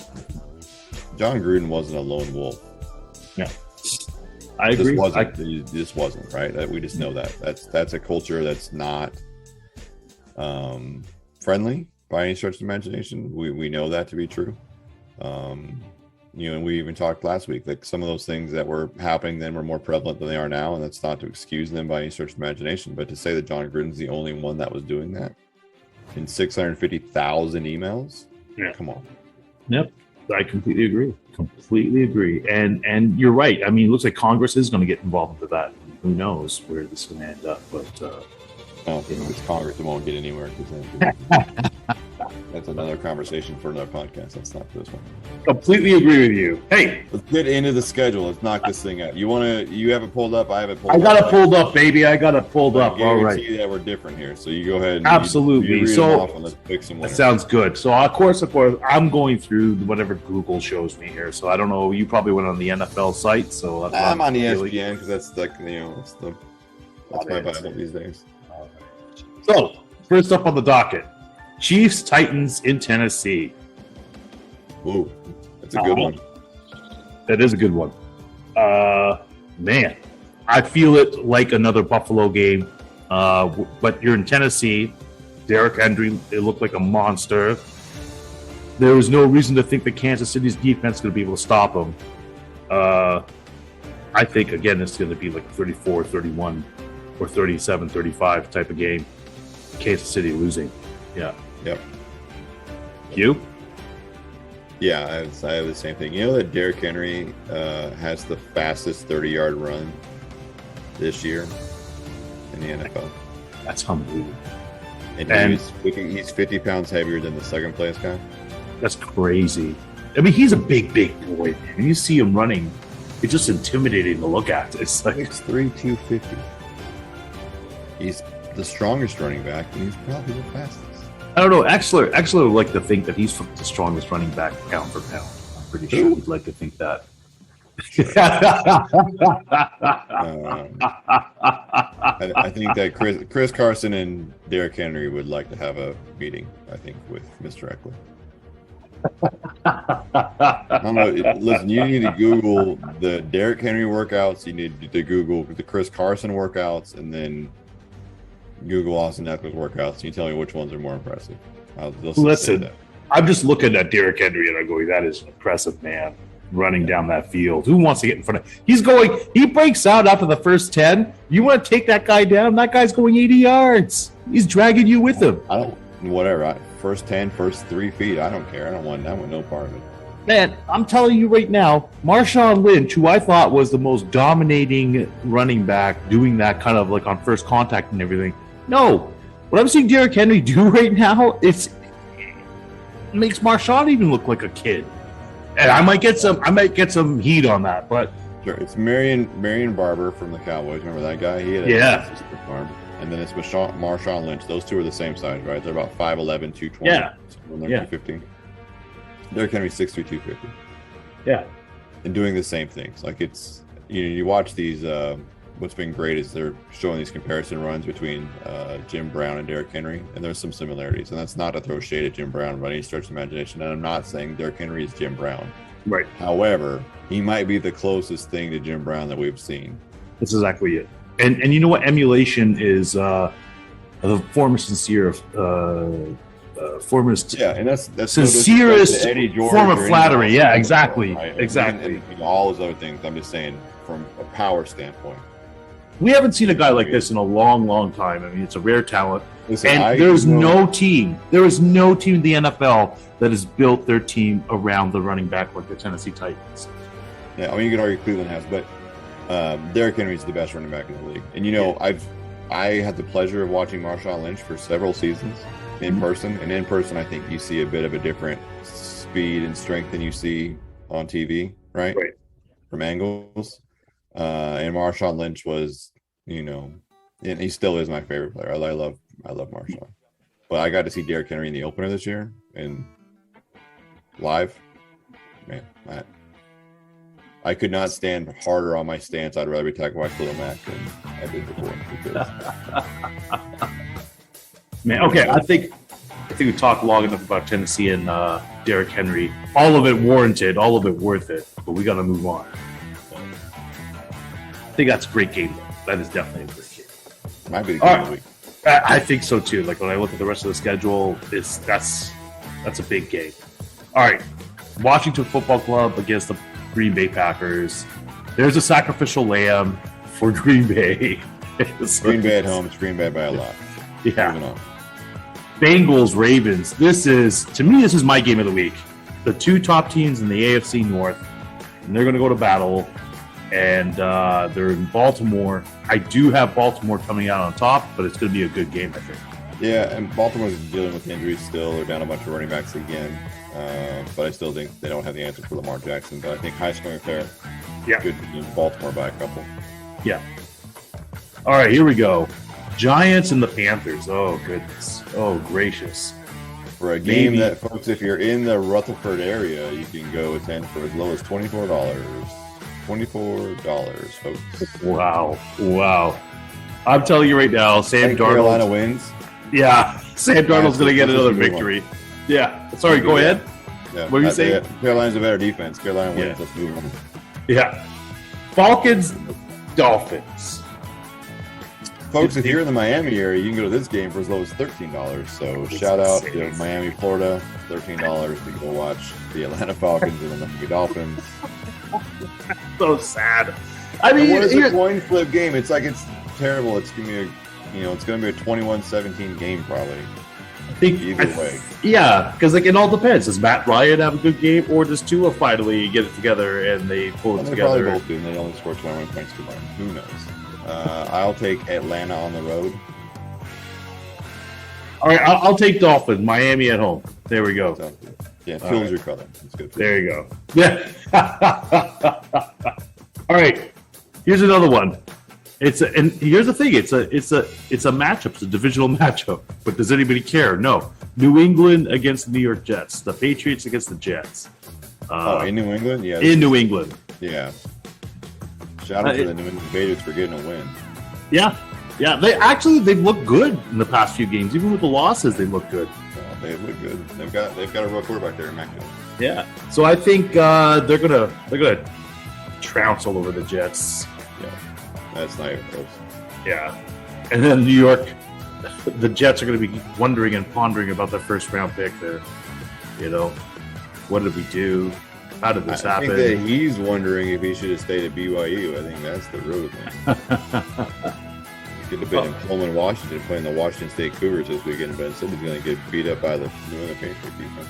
Gruden wasn't a lone wolf. Yeah, I agree. This wasn't right. We just know that. That's a culture that's not friendly by any stretch of imagination. We know that to be true. And we even talked last week, like some of those things that were happening then were more prevalent than they are now, and that's not to excuse them by any stretch of imagination, but to say that John Gruden's the only one that was doing that in 650,000 emails, come on. Yep, I completely agree. And you're right. I mean, it looks like Congress is going to get involved with that. Who knows where this is going to end up? But if it's Congress, it won't get anywhere. That's another conversation for another podcast. That's not this one. Completely agree with you. Hey, let's get into the schedule. Let's knock this thing out. You have it pulled up. I have it pulled up. I got it pulled up, baby. I got it pulled up. All right. I that we're different here. So you go ahead. And absolutely. You read them off and let's pick some that sounds good. So of course, I'm going through whatever Google shows me here. So I don't know. You probably went on the NFL site. So I'm on ESPN because that's like that's my Bible these days. So first up on the docket. Chiefs, Titans in Tennessee. Ooh, that's a good one. That is a good one. Man, I feel it like another Buffalo game. But you're in Tennessee. Derrick Henry, it looked like a monster. There was no reason to think that Kansas City's defense is going to be able to stop him. I think, again, it's going to be like 34-31 or 37-35 type of game. Kansas City losing. Yeah. Yep. You? Yeah, I have the same thing. You know that Derrick Henry has the fastest 30-yard run this year in the NFL. That's unbelievable. And he's 50 pounds heavier than the second place guy. That's crazy. I mean, he's a big boy, man. And you see him running, it's just intimidating to look at. It's like 6'3", 250. He's the strongest running back, and he's probably the fastest. I don't know. Exler would like to think that he's the strongest running back pound for pound. I'm pretty sure he'd like to think that. I think that Chris Carson and Derrick Henry would like to have a meeting. I think with Mr. Eckler. I don't know. Listen, you need to Google the Derrick Henry workouts. You need to Google the Chris Carson workouts, and then Google Austin Eckler's workouts. You tell me which ones are more impressive. Listen, I'm just looking at Derrick Henry and I'm going, that is an impressive man running down that field. Who wants to get in front of him? He breaks out after the first 10. You want to take that guy down? That guy's going 80 yards. He's dragging you with him. Whatever. First 10, first 3 feet. I don't care. I want no part of it. Man, I'm telling you right now, Marshawn Lynch, who I thought was the most dominating running back, doing that kind of like on first contact and everything. No. What I'm seeing Derrick Henry do right now, it makes Marshawn even look like a kid. And I might get some heat on that, but sure. It's Marion Barber from the Cowboys. Remember that guy? He had a arm. And then it's Marshawn Lynch. Those two are the same size, right? They're about 5'11", 220. Yeah. 250. Derrick Henry 6'3", 250. Yeah. And doing the same things. Like it's you watch these. What's been great is they're showing these comparison runs between Jim Brown and Derrick Henry, and there's some similarities. And that's not to throw shade at Jim Brown by any stretch of imagination. And I'm not saying Derrick Henry is Jim Brown. Right. However, he might be the closest thing to Jim Brown that we've seen. That's exactly it. And you know what? Emulation is the former sincere, and that's sincerest form of flattery. Yeah, exactly, right? Exactly. And all those other things. I'm just saying, from a power standpoint, we haven't seen a guy like this in a long, long time. I mean, it's a rare talent. Listen, and there is no team in the NFL that has built their team around the running back like the Tennessee Titans. Yeah, I mean, you could argue Cleveland has, but Derrick Henry is the best running back in the league. And I had the pleasure of watching Marshawn Lynch for several seasons in person. And in person, I think you see a bit of a different speed and strength than you see on TV, right? From angles. And Marshawn Lynch was, and he still is my favorite player. I love Marshawn. But I got to see Derrick Henry in the opener this year and live. Man, I could not stand harder on my stance. I'd rather be talking about Khalil Mack than I did before. Man, okay, I think we talked long enough about Tennessee and Derrick Henry. All of it warranted, all of it worth it. But we got to move on. I think that's a great game, though. That is definitely a great game. Might be the game of the week. I think so too. Like when I look at the rest of the schedule, that's a big game. All right, Washington Football Club against the Green Bay Packers. There's a sacrificial lamb for Green Bay. Green Bay at home. It's Green Bay by a lot. Yeah. Moving on. Bengals Ravens. This is my game of the week. The two top teams in the AFC North, and they're going to go to battle. And they're in Baltimore. I do have Baltimore coming out on top, but it's going to be a good game, I think. Yeah, and Baltimore's dealing with injuries still. They're down a bunch of running backs again. But I still think they don't have the answer for Lamar Jackson. But I think high scoring affair. Yeah. Good to Baltimore by a couple. Yeah. All right, here we go. Giants and the Panthers. Oh, goodness. Oh, gracious. For a game that, folks, if you're in the Rutherford area, you can go attend for as low as $24. $24, folks. Wow. I'm telling you right now, Sam Darnold. Carolina wins. Yeah, Sam Darnold's going to get another victory. Yeah. Sorry, go ahead. Yeah. What were you saying? Carolina's a better defense. Carolina wins. Yeah. Let's move on. Yeah. Falcons, Dolphins. Folks, if you're in the Miami area, you can go to this game for as low as $13. So shout out to Miami, Florida. $13 to go watch the Atlanta Falcons and the Miami Dolphins. So sad. I mean, what is a coin flip game? It's terrible. It's gonna be it's gonna be a 21-17 game probably. I think either way. Yeah, because it all depends. Does Matt Ryan have a good game, or does Tua finally get it together and they pull it together? Probably both do, and they only score 21 points combined. Who knows? I'll take Atlanta on the road. All right, I'll take Dolphins. Miami at home. There we go. Yeah, choose your color. That's good. There you go. Yeah. All right. Here's another one. And here's the thing. It's a matchup. It's a divisional matchup. But does anybody care? No. New England against the New York Jets. The Patriots against the Jets. In New England? Yeah. In New England. Yeah. Shout out to the New England Patriots for getting a win. Yeah. Yeah, they've looked good in the past few games. Even with the losses, they look good. They look good. They've got a real quarterback there in Mac Jones. Yeah. So I think they're gonna trounce all over the Jets. Yeah, that's not even close. Yeah. And then New York, the Jets are going to be wondering and pondering about their first round pick there. You know, what did we do? How did this happen? I think that he's wondering if he should have stayed at BYU. I think that's the real thing. He could have been in Pullman, Washington, playing the Washington State Cougars this weekend, but instead he's going to get beat up by the New England Patriots defense.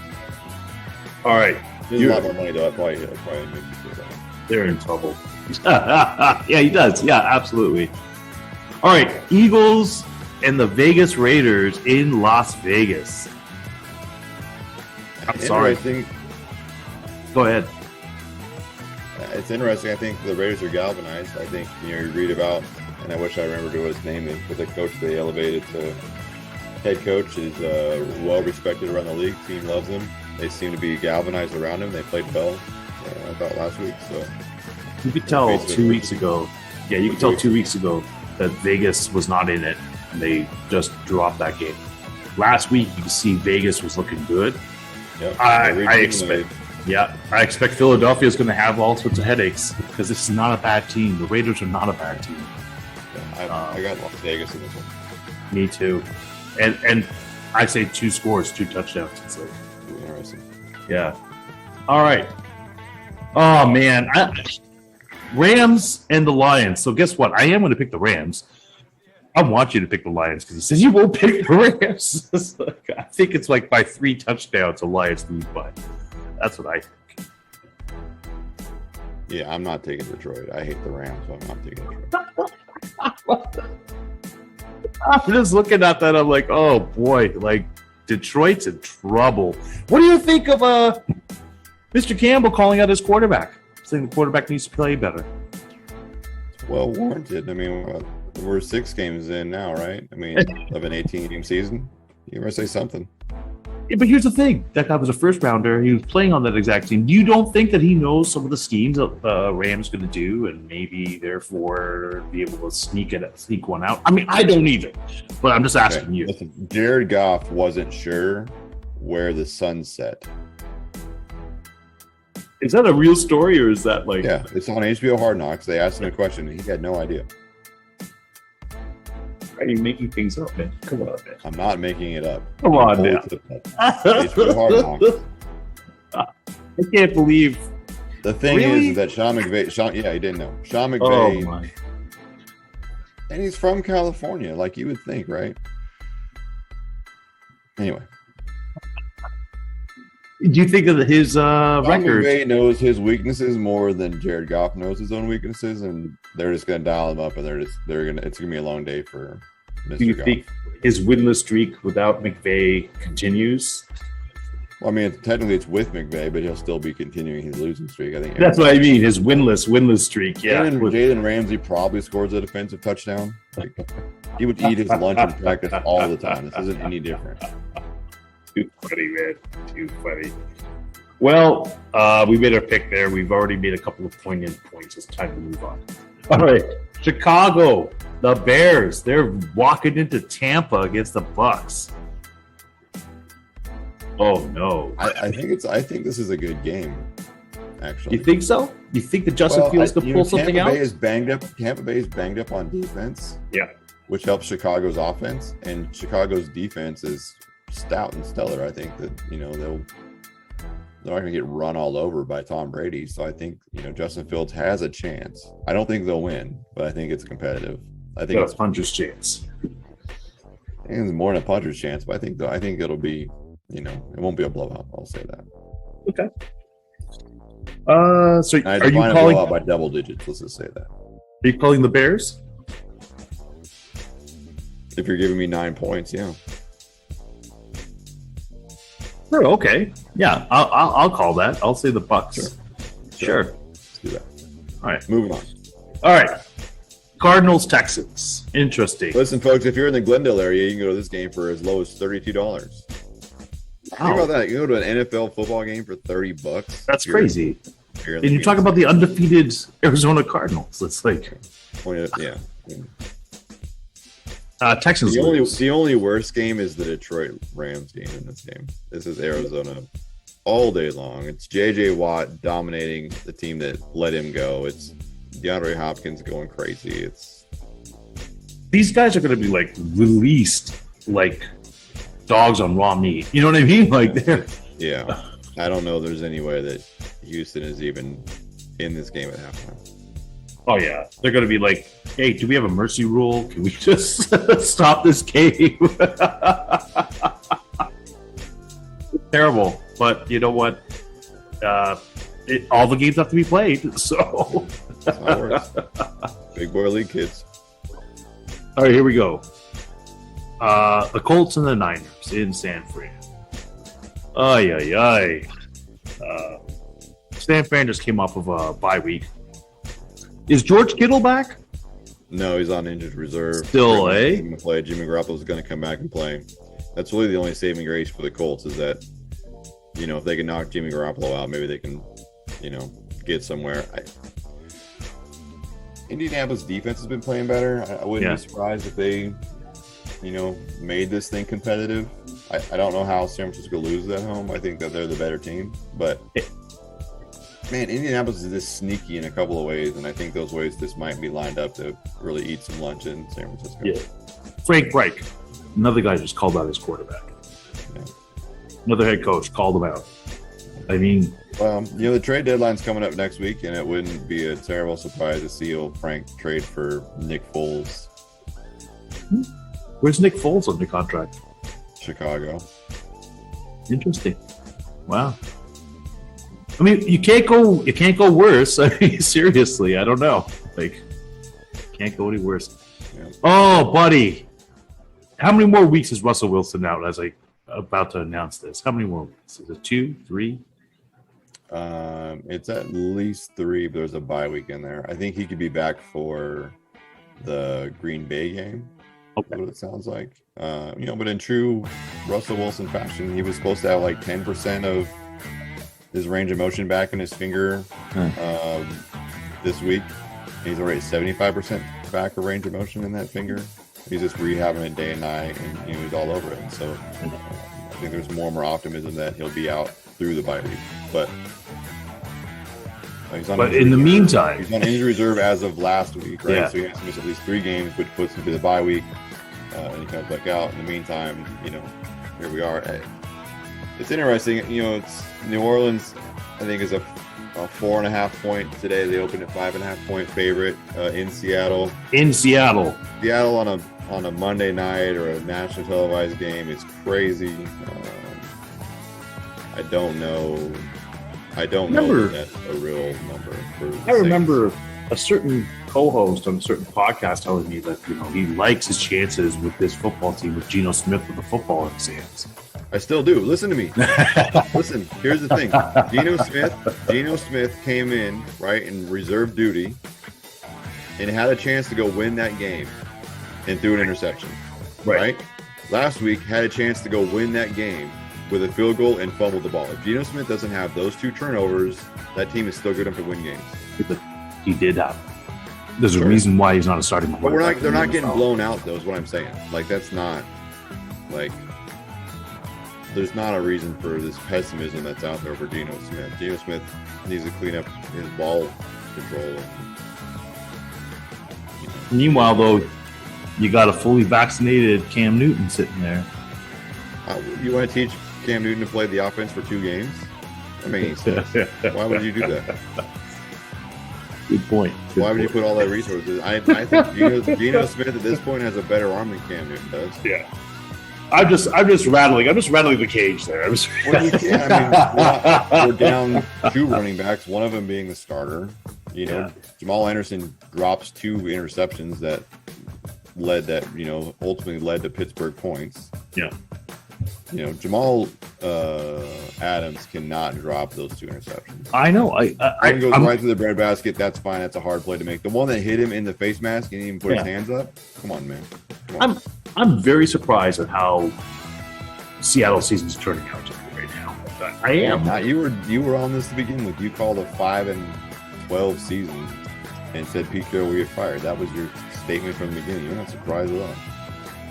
All right. There's a lot more money, though. I'd probably make you feel that. They're in trouble. Yeah, he does. Yeah, absolutely. All right. Eagles and the Vegas Raiders in Las Vegas. I'm sorry. Go ahead. It's interesting. I think the Raiders are galvanized. I think you read about, and I wish I remembered what his name is, but the coach they elevated to head coach is well respected around the league. Team loves him. They seem to be galvanized around him. They played well, I thought, last week. So you could tell 2 weeks ago. Yeah, you could tell 2 weeks ago that Vegas was not in it. And they just dropped that game. Last week, you could see Vegas was looking good. Yep. I expect Philadelphia is going to have all sorts of headaches because this is not a bad team. The Raiders are not a bad team. Yeah, I got Las Vegas in this one. Me too. And I say 2 scores, 2 touchdowns. It's like, interesting. Yeah. All right. Oh, man. Rams and the Lions. So guess what? I am going to pick the Rams. I want you to pick the Lions because he says you won't pick the Rams. I think it's like by 3 touchdowns the Lions lose by. That's what I think. Yeah, I'm not taking Detroit. I hate the Rams, so I'm not taking Detroit. I'm just looking at that. I'm like, oh boy, like Detroit's in trouble. What do you think of Mr. Campbell calling out his quarterback, saying the quarterback needs to play better? It's well warranted. I mean, we're 6 games in now, right? I mean, of an 18-game season. You ever say something? Yeah, but here's the thing. That guy was a first rounder. He was playing on that exact team. You don't think that he knows some of the schemes that Rams going to do and maybe therefore be able to sneak one out? I mean, I don't either. But I'm just asking you. Listen, Jared Goff wasn't sure where the sun set. Is that a real story or is that like... Yeah, it's on HBO Hard Knocks. They asked him a question and he had no idea. Are you making things up, man? Come on, man. I'm not making it up. Come on, man. HBO Hard Knocks. I can't believe. The thing is that Sean McVay, he didn't know. Sean McVay, oh my. And he's from California, like you would think, right? Anyway. Do you think of his record? McVay knows his weaknesses more than Jared Goff knows his own weaknesses, and they're just going to dial him up, and it's going to be a long day for Mr. Do you Goff. think his winless streak without McVay continues? Well, I mean, technically it's with McVay, but he'll still be continuing his losing streak. I think that's what I mean. His winless streak. Yeah. Jalen Ramsey probably scores a defensive touchdown. Like, he would eat his lunch in practice all the time. This isn't any different. Too funny, man. Too funny. Well, we made our pick there. We've already made a couple of poignant points. It's time to move on. All right. Chicago, the Bears. They're walking into Tampa against the Bucks. Oh no! I think this is a good game. Actually, you think so? You think that Justin Fields could pull something out? Tampa Bay is banged up on defense. Yeah, which helps Chicago's offense, and Chicago's defense is stout and stellar. I think that they're not going to get run all over by Tom Brady. So I think Justin Fields has a chance. I don't think they'll win, but I think it's competitive. I think it's a puncher's chance. I think it's more than a puncher's chance, but I think it'll be. It won't be a blowout. I'll say that. Okay. So are you calling blowout by double digits? Let's just say that. Are you calling the Bears? If you're giving me 9 points, yeah. Oh, okay. Yeah, I'll call that. I'll say the Bucks. Sure. Let's do that. All right. Moving on. All right. Cardinals, Texans. Interesting. Listen, folks, if you're in the Glendale area, you can go to this game for as low as $32. Wow. Think about that. You go to an NFL football game for $30. That's crazy. And you talk about the undefeated Arizona Cardinals. It's like, yeah. Texans lose. The only worst game is the Detroit Rams game in this game. This is Arizona all day long. It's J.J. Watt dominating the team that let him go. It's DeAndre Hopkins going crazy. These guys are going to be like released like dogs on raw meat. You know what I mean? Like they're yeah. I don't know. There's any way that Houston is even in this game at halftime. Oh yeah, they're going to be like, hey, do we have a mercy rule? Can we just stop this game? Terrible, but you know what? All the games have to be played, so. That's how it works. Big boy league kids. All right, here we go. The Colts and the Niners in San Fran. San Fran just came off of a bye week. Is George Kittle back? No, he's on injured reserve. Still, eh? Jimmy Garoppolo's going to come back and play. That's really the only saving grace for the Colts is that, if they can knock Jimmy Garoppolo out, maybe they can, get somewhere. Indianapolis defense has been playing better. I wouldn't be surprised if they, made this thing competitive. I don't know how San Francisco loses at home. I think that they're the better team, but man, Indianapolis is this sneaky in a couple of ways, and I think those ways this might be lined up to really eat some lunch in San Francisco. Yeah. Frank Reich, another guy just called out his quarterback. Yeah. Another head coach called him out. I mean, the trade deadline's coming up next week, and it wouldn't be a terrible surprise to see old Frank trade for Nick Foles. Where's Nick Foles under contract? Chicago. Interesting. Wow. I mean, you can't go worse. I mean, seriously, I don't know. Like, can't go any worse. Yeah. Oh, buddy, how many more weeks is Russell Wilson out? As I about to announce this, how many more weeks? Is it 2, 3? It's at least 3, but there's a bye week in there. I think he could be back for the Green Bay game. Okay. That's what it sounds like. But in true Russell Wilson fashion, he was supposed to have like 10% of his range of motion back in his finger this week. He's already 75% back of range of motion in that finger. He's just rehabbing it day and night, and he's all over it. And so I think there's more and more optimism that he'll be out through the bye week. But in the meantime, he's on injury reserve as of last week, right? Yeah. So he has to miss at least 3 games, which puts him to the bye week, and he comes back out. In the meantime, here we are. It's interesting. It's New Orleans, I think, is a 4.5 point today. They opened at 5.5 point favorite in Seattle. Seattle on a Monday night or a national televised game is crazy. I don't know if that's a real number. I remember a certain co-host on a certain podcast telling me that he likes his chances with this football team with Geno Smith with the football exams. I still do. Listen to me. Listen, here's the thing. Geno Smith came in, right, in reserve duty and had a chance to go win that game and threw an interception. Right? Last week had a chance to go win that game with a field goal and fumbled the ball. If Geno Smith doesn't have those 2 turnovers, that team is still good enough to win games. But he did have. There's a reason why he's not a starting quarterback. But they're not getting blown out, though, is what I'm saying. Like, that's not, like, there's not a reason for this pessimism that's out there for Geno Smith. Geno Smith needs to clean up his ball control. Meanwhile, though, you got a fully vaccinated Cam Newton sitting there. You want to teach Cam Newton to play the offense for 2 games? I mean, why would you do that? Good point. Why would you put all that resources? I think Geno Smith at this point has a better arm than Cam Newton does. Yeah. I'm just rattling the cage there. We're down 2 running backs, one of them being the starter. Jamal Anderson drops 2 interceptions that ultimately led to Pittsburgh points. Yeah. Jamal Adams cannot drop those 2 interceptions. I know. One goes right to the breadbasket. That's fine. That's a hard play to make. The one that hit him in the face mask and he didn't even put his hands up. Come on, man. I'm very surprised at how Seattle season's turning out right now. I am. You were on this to begin with. You called a 5-12 season and said Pete Carroll will get fired. That was your statement from the beginning. You're not surprised at all.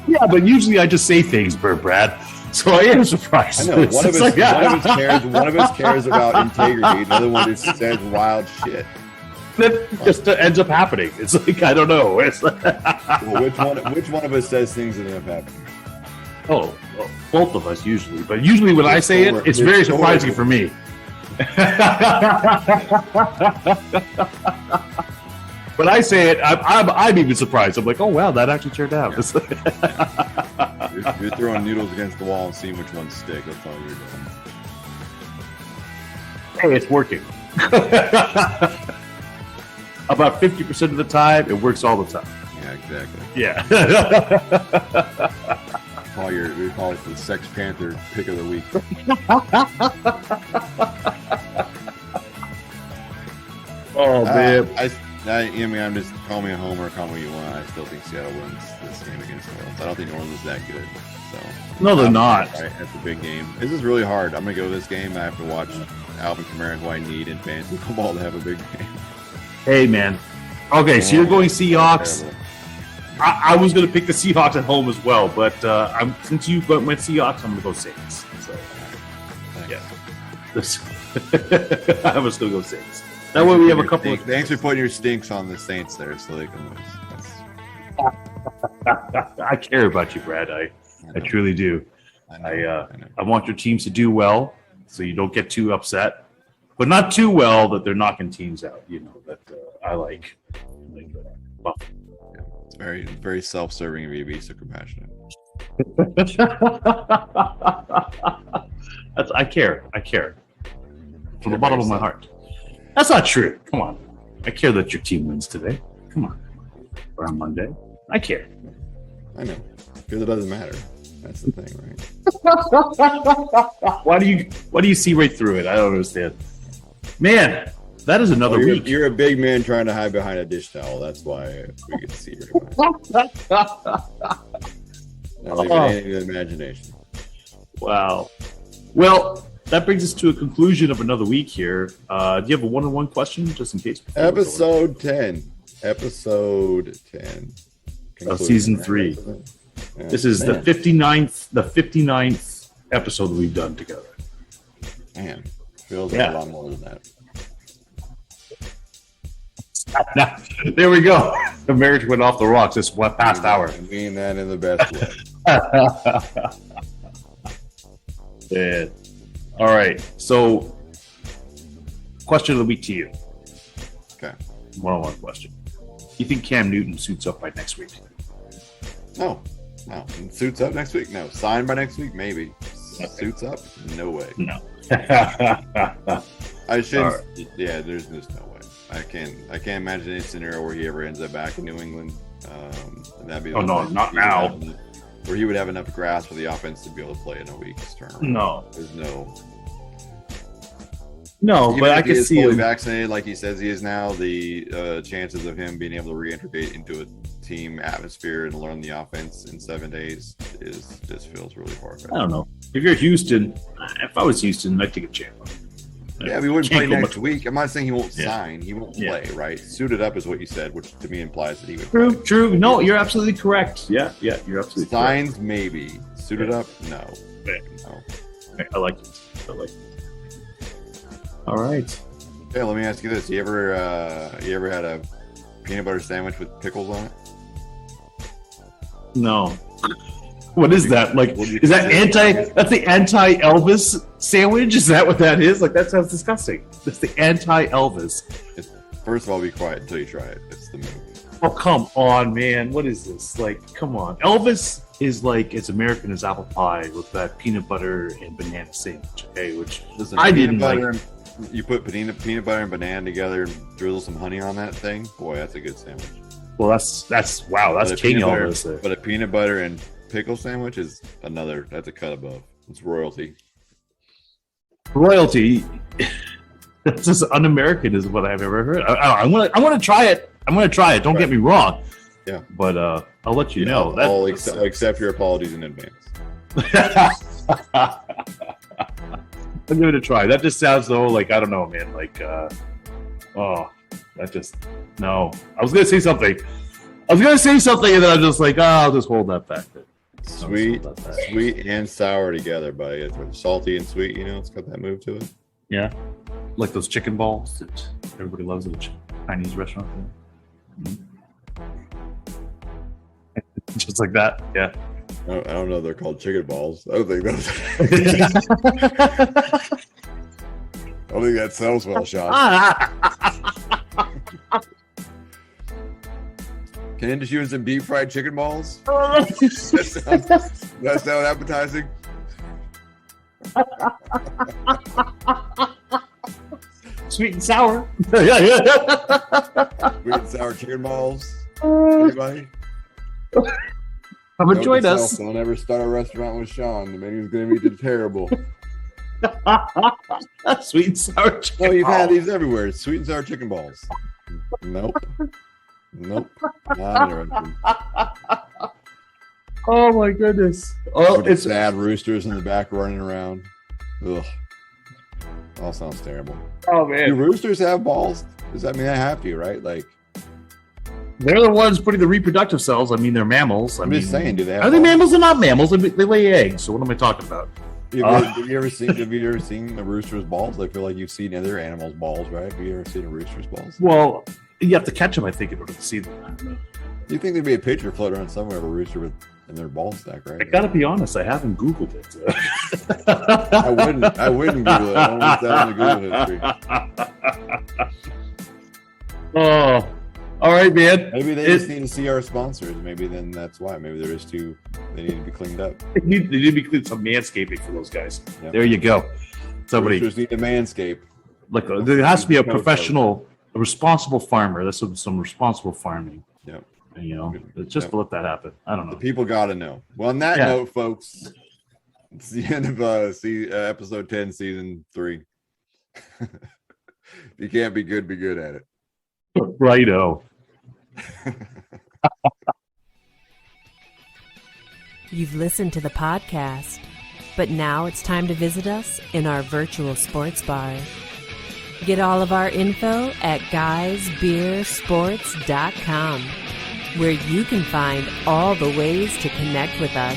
Yeah, but usually I just say things, Brad. So I am surprised. I know one of us cares about integrity. The other one just says wild shit. That just ends up happening. It's like I don't know. It's like, well, which one of us says things that end up happening? well, both of us usually. But usually when I say it, it's very surprising for me. When I say it, I'm even surprised. I'm like, oh wow, that actually turned out. You're throwing needles against the wall and seeing which ones stick. That's all you're doing. Hey, it's working. About 50% of the time, it works all the time. Yeah, exactly. Yeah. We call it the Sex Panther pick of the week. Oh man. I'm just call me a homer, call me what you want. I still think Seattle wins this game against New Orleans. I don't think New Orleans is that good. So No, they're not. Right, that's a big game. This is really hard. I'm gonna go this game. I have to watch Alvin Kamara, who I need in fantasy football to have a big game. Hey man. Okay, so you're going Seahawks. Terrible. I was going to pick the Seahawks at home as well, but since you went Seahawks, I'm going to go Saints. So, yeah. I was going to go Saints. That way we have a couple of... Thanks for putting your stinks on the Saints there so they can lose. I care about you, Brad. I truly do. I want your teams to do well so you don't get too upset, but not too well that they're knocking teams out, that I like. Well, it's very self-serving of you to be so compassionate. I care from the bottom of my heart. That's not true. Come on. I care that your team wins today. Come on. Or on Monday. I care. I know. Because it doesn't matter. That's the thing, right? Why do you see right through it? I don't understand. Man, that is another week. You're a big man trying to hide behind a dish towel. That's why we get to see your imagination. Wow. Well, that brings us to a conclusion of another week here. Do you have a one-on-one question, just in case? Episode 10. Of season 3. Yeah, this is the 59th episode that we've done together. Man, feels like a lot more than that. There we go. The marriage went off the rocks. It's what past hour. I mean that in the best Yeah. way. All right. So, question of the week to you. Okay. One-on-one question. You think Cam Newton suits up by next week? No. Suits up next week? No. Signed by next week? Maybe. Okay. Suits up? No way. No. I shouldn't. Right. Yeah, there's just no way. I can't imagine any scenario where he ever ends up back in New England. That'd be not now. Where he would have enough grasp for the offense to be able to play in a week's turnaround. No. There's no. No, but I can see fully him vaccinated like he says he is now. The chances of him being able to reintegrate into a team atmosphere and learn the offense in 7 days just feels really far-fetched. I don't know. If you're Houston, if I was Houston, I'd take a chance. Yeah, we wouldn't play next week. I'm not saying he won't sign. He won't play, right? Suited up is what you said, which to me implies that he would play. True. No, you're absolutely correct. Yeah, you're absolutely Signs, correct. maybe. Suited up, no. Yeah. No. I like it. All right. Hey, let me ask you this: you ever had a peanut butter sandwich with pickles on it? No. What is that? Like, is that that's the anti-Elvis sandwich? Is that what that is? Like, that sounds disgusting. That's the anti-Elvis. First of all, be quiet until you try it. It's the move. Oh, come on, man. What is this? Like, come on. Elvis is like as American as apple pie with that peanut butter and banana sandwich, okay? Which listen, I didn't like. You put peanut butter and banana together and drizzle some honey on that thing. Boy, that's a good sandwich. Well, that's wow. That's king Elvis. But a peanut butter and pickle sandwich is another. That's a cut above. It's royalty. Royalty. That's just un-American, is what I've ever heard. I want to try it. I'm going to try it. Don't get me wrong. Yeah. But I'll let you know. I'll accept your apologies in advance. I'm give it a try. That just sounds though like I don't know, man. Like, that just no. I was gonna say something, and then I'm just like, I'll just hold that back. Sweet and sour together, buddy. It's salty and sweet. You know, it's got that move to it. Yeah, like those chicken balls that everybody loves at a Chinese restaurant. Just like that. Yeah. I don't know. They're called chicken balls. I don't think those. I don't think that sells well, Sean. Can I just use some deep fried chicken balls? That sound appetizing. Sweet and sour. Sweet and sour chicken balls. Anybody? Come and join us. Don't ever start a restaurant with Sean. The menu's going to be terrible. Sweet and sour chicken. Oh, you've had these everywhere. Sweet and sour chicken balls. Nope. Not interested. Oh my goodness. Oh, it's sad roosters in the back running around. Ugh. All sounds terrible. Oh man. Do roosters have balls? Does that mean they have to, right? Like, they're the ones putting the reproductive cells. I mean, they're mammals. I'm just saying, do they have Are they mammals? They're not mammals. They lay eggs. So what am I talking about? Have you ever seen the rooster's balls? I feel like you've seen other animals' balls, right? Have you ever seen a rooster's balls? Well, you have to catch them, I think, in order to see them. I don't know. You think there'd be a picture floating around somewhere of a rooster in their ball stack, right? I gotta be honest, I haven't Googled it. I wouldn't Google it. I don't want that in the Google history. Oh, all right, man. Maybe they just need to see our sponsors. Maybe then that's why. Maybe they're just too. They need to be cleaned up. They need to be cleaned. Some manscaping for those guys. Yep. There you go. Somebody Roosters need to manscape. Like there has to be a professional, a responsible farmer. That's some responsible farming. Yep. And, you know, just to let that happen. I don't know. The people got to know. Well, on that note, folks, it's the end of episode 10, season 3. If you can't be good at it. Righto. You've listened to the podcast, but now it's time to visit us in our virtual sports bar. Get all of our info at guysbeersports.com, where you can find all the ways to connect with us.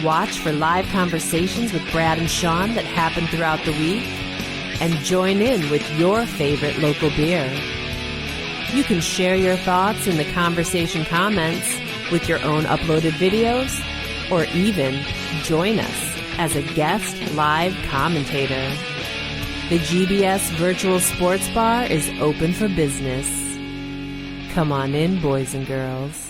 Watch for live conversations with Brad and Sean that happen throughout the week, and join in with your favorite local beer. You can share your thoughts in the conversation comments with your own uploaded videos, or even join us as a guest live commentator. The GBS Virtual Sports Bar is open for business. Come on in, boys and girls.